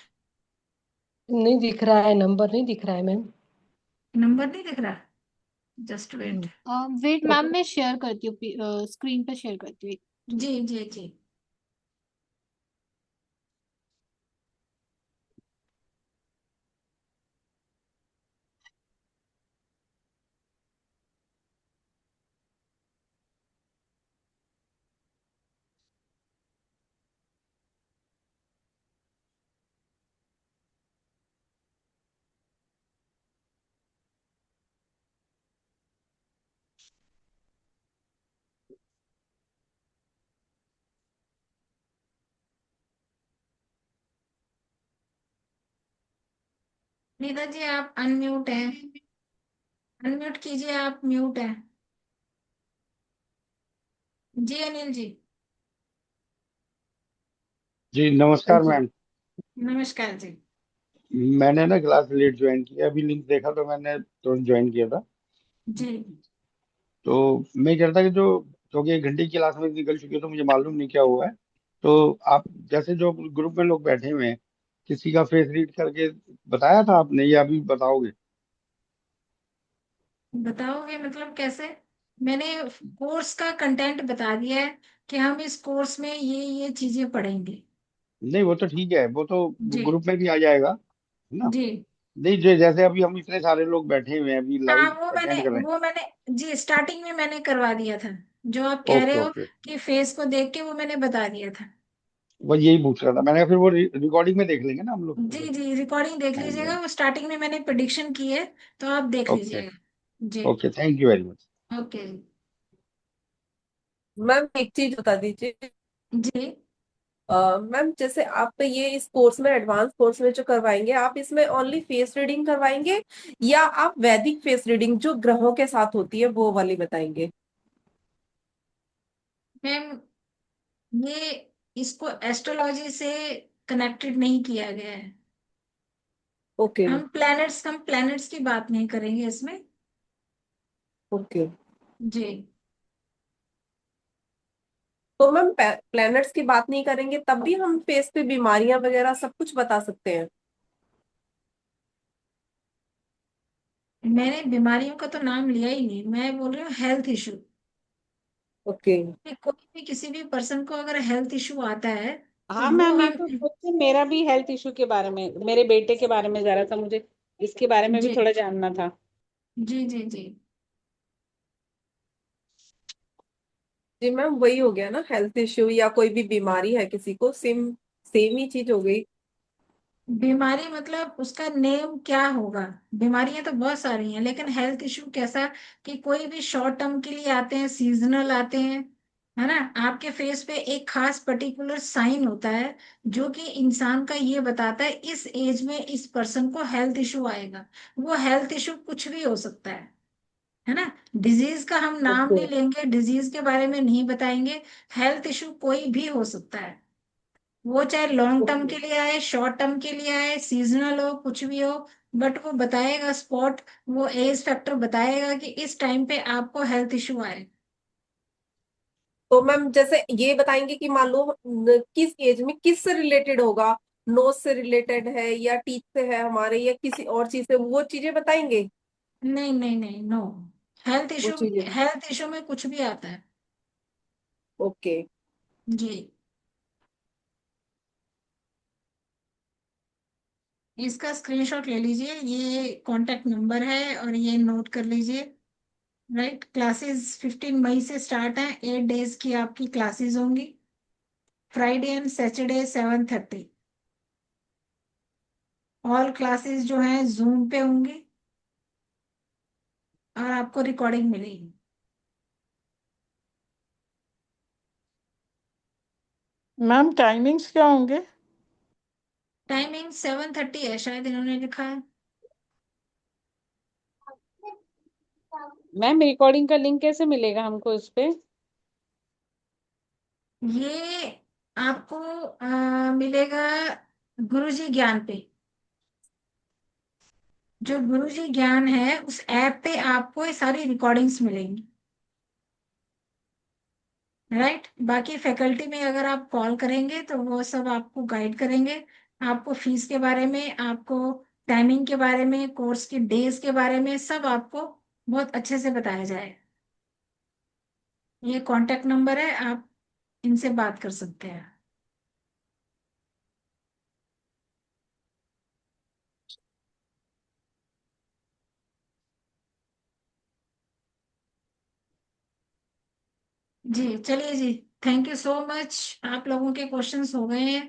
नहीं दिख रहा है, नंबर नहीं दिख रहा है मैम। नंबर नहीं दिख रहा? Just wait. वेट मैम, मैं शेयर करती हूँ, स्क्रीन पे शेयर करती हूँ। जी जी जी। नीता जी आप अनम्यूट हैं, अनम्यूट कीजिए, आप म्यूट हैं। जी अनिल जी। जी नमस्कार मैम। नमस्कार जी। मैंने ना क्लास लेट ज्वाइन किया, अभी लिंक देखा तो मैंने तुरंत ज्वाइन किया था। जी तो मैं कह रहा था कि जो, क्योंकि 1 घंटे की क्लास में निकल चुकी है तो मुझे मालूम नहीं क्या हुआ है। तो आप जैसे जो ग्रुप में लोग बैठे हुए हैं, किसी का फेस रीड करके बताया था आपने, या अभी बताओगे? बताओगे मतलब कैसे? मैंने कोर्स का कंटेंट बता दिया है कि हम इस कोर्स में ये चीजें पढ़ेंगे। नहीं वो तो ठीक है, वो तो जी ग्रुप में भी आ जाएगा, है ना? जी। नहीं जो जैसे अभी हम इतने सारे लोग बैठे हुए हैं, अभी हाँ लाइव अटेंड कर रहे हैं। वो मैंने जी स्टार्टिंग में मैंने करवा दिया था। जो आप कह रहे ओके हो ओके। कि फेस को देख के, वो मैंने बता दिया था। बस यही पूछ रहा था मैंने, फिर वो रिकॉर्डिंग में देख लेंगे ना हम लोग जी फिर। जी, रिकॉर्डिंग देख हाँ जी हाँ लीजिएगा, जी। वो स्टार्टिंग में मैंने प्रिडिक्शन की है, तो आप देख ओके लीजिएगा। जी। Okay, thank you very much. Okay ma'am एक चीज बता दीजिए। जी। मैम जैसे आप ये इस कोर्स में, एडवांस कोर्स में जो करवाएंगे, आप इसमें ओनली फेस रीडिंग करवाएंगे या आप वैदिक फेस रीडिंग जो ग्रहों के साथ होती है वो वाली बताएंगे? मैम ये इसको एस्ट्रोलॉजी से कनेक्टेड नहीं किया गया है। ओके हम प्लैनेट्स की बात नहीं करेंगे इसमें। ओके। जी। तो मैम प्लैनेट्स की बात नहीं करेंगे तब भी हम फेस पे बीमारियां वगैरह सब कुछ बता सकते हैं? मैंने बीमारियों का तो नाम लिया ही नहीं, मैं बोल रही हूँ हेल्थ इशू। ओके। कोई भी किसी भी पर्सन को अगर हेल्थ इशू आता है तो हाँ वो मैम, ये हम। तो मुझसे मेरा भी हेल्थ इशू के बारे में, मेरे बेटे के बारे में जरा सा मुझे इसके बारे में भी जी थोड़ा जानना था। जी जी जी। जी मैम वही हो गया ना, हेल्थ इश्यू या कोई भी बीमारी है किसी को, सेम सेम ही चीज हो गई। बीमारी मतलब उसका नेम क्या होगा? बीमारियां तो बहुत सारी हैं, लेकिन हेल्थ इशू कैसा? कि कोई भी शॉर्ट टर्म के लिए आते हैं, सीजनल आते हैं, है ना? आपके फेस पे एक खास पर्टिकुलर साइन होता है जो कि इंसान का ये बताता है इस एज में इस पर्सन को हेल्थ इशू आएगा। वो हेल्थ इशू कुछ भी हो सकता है ना? डिजीज का हम नाम ओके नहीं लेंगे, डिजीज के बारे में नहीं बताएंगे। हेल्थ इशू कोई भी हो सकता है, वो चाहे लॉन्ग टर्म ओके। के लिए आए, शॉर्ट टर्म के लिए आए, सीजनल हो, कुछ भी हो। बट वो बताएगा स्पॉट, वो एज फैक्टर बताएगा कि इस टाइम पे आपको हेल्थ इशू आए। तो मैम जैसे ये बताएंगे कि मान लो किस एज में किस से रिलेटेड होगा, नोज से रिलेटेड है या टीथ से है हमारे या किसी और चीज से, वो चीजें बताएंगे? नहीं नहीं नहीं, नो। हेल्थ वो इशू, चीजें। हेल्थ इशू में कुछ भी आता है। ओके। जी। इसका स्क्रीनशॉट ले लीजिए, ये कांटेक्ट नंबर है और ये नोट कर लीजिए। राइट, क्लासेस 15 मई से स्टार्ट है, 8 डेज की आपकी क्लासेस होंगी। Friday and Saturday 7:30। All classes जो है जूम पे होंगी और आपको रिकॉर्डिंग मिलेगी। मैम टाइमिंग्स क्या होंगे? टाइमिंग 7:30 है, शायद इन्होंने लिखा है। मैम रिकॉर्डिंग का लिंक कैसे मिलेगा हमको उस पे? ये आपको मिलेगा गुरुजी ज्ञान पे। जो गुरुजी ज्ञान है उस ऐप पे आपको ये सारी रिकॉर्डिंग्स मिलेंगी। राइट, बाकी फैकल्टी में अगर आप कॉल करेंगे तो वो सब आपको गाइड करेंगे। आपको फीस के बारे में, आपको टाइमिंग के बारे में, कोर्स के डेज के बारे में सब आपको बहुत अच्छे से बताया जाए। ये कांटेक्ट नंबर है, आप इनसे बात कर सकते हैं। जी चलिए जी। Thank you so much. आप लोगों के क्वेश्चंस हो गए हैं,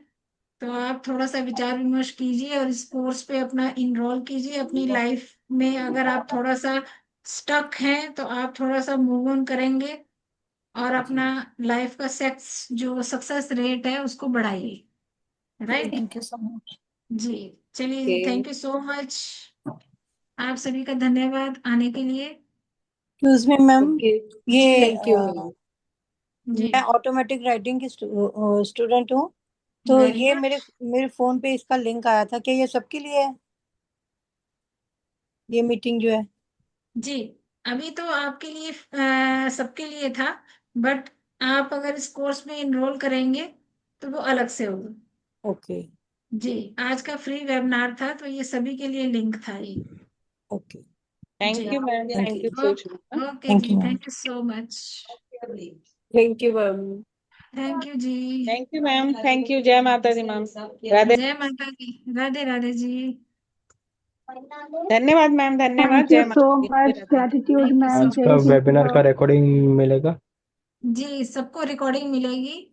तो आप थोड़ा सा विचार विमर्श कीजिए और इस कोर्स पे अपना इनरोल कीजिए। अपनी लाइफ में अगर आप थोड़ा सा स्टक हैं तो आप थोड़ा सा मूव ऑन करेंगे और अपना लाइफ का सक्सेस रेट है उसको बढ़ाइए। Right. Thank you so much. जी। चलिए, okay, thank you so much. आप सभी का धन्यवाद आने के लिए। एक्सक्यूज मी मैम, ओके, ये थैंक यू मैम। जी, मैं ऑटोमेटिक राइटिंग की स्टूडेंट हूँ, तो वेरी ये गुड। मेरे फोन पे इसका लिंक आया था, क्या ये सबके लिए है, ये मीटिंग जो है? जी, अभी तो आपके लिए सबके लिए था, बट आप अगर इस कोर्स में इनरोल करेंगे तो वो अलग से होगा। ओके जी, आज का फ्री वेबिनार था, तो ये सभी के लिए लिंक था ये। ओके, जी, thank you ma'am, thank thank you, you सोचना। ओके थैंक जी, you ma'am. Thank you so much. Thank you ma'am. Thank you जी। Thank you ma'am, thank you. जय माता दी मैम। राधे। जय माता की, राधे राधे जी। धन्यवाद मैम, धन्यवाद। थैंक यू जय सो माता दी। Much, gratitude thank you ma'am, so आज का वेरी मच। वेबिनार का सुपर। रिकॉर्डिंग मिलेगा? जी, सबको रिकॉर्डिंग मिलेगी।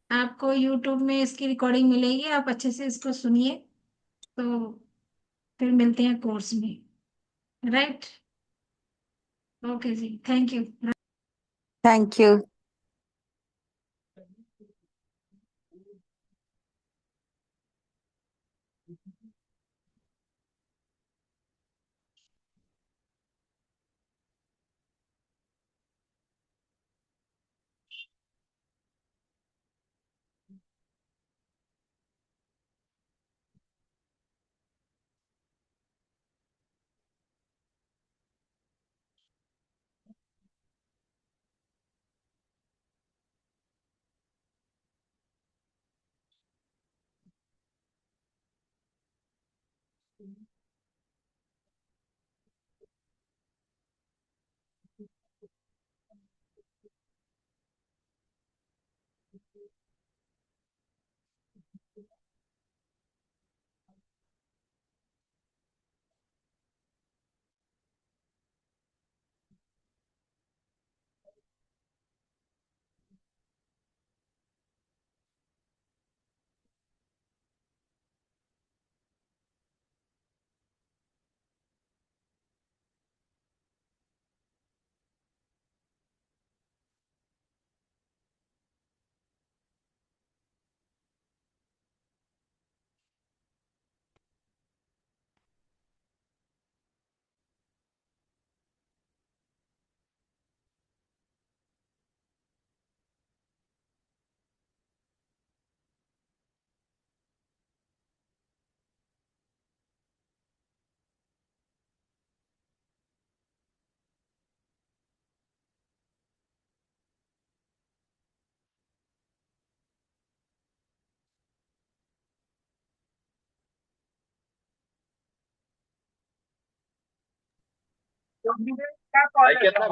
आपको यूट्यूब में इसकी रिकॉर्डिंग मिलेगी, आप अच्छे से इसको सुनिए। तो फिर मिलते हैं कोर्स में, राइट? ओके जी, थैंक यू। Thank you. भाई कितना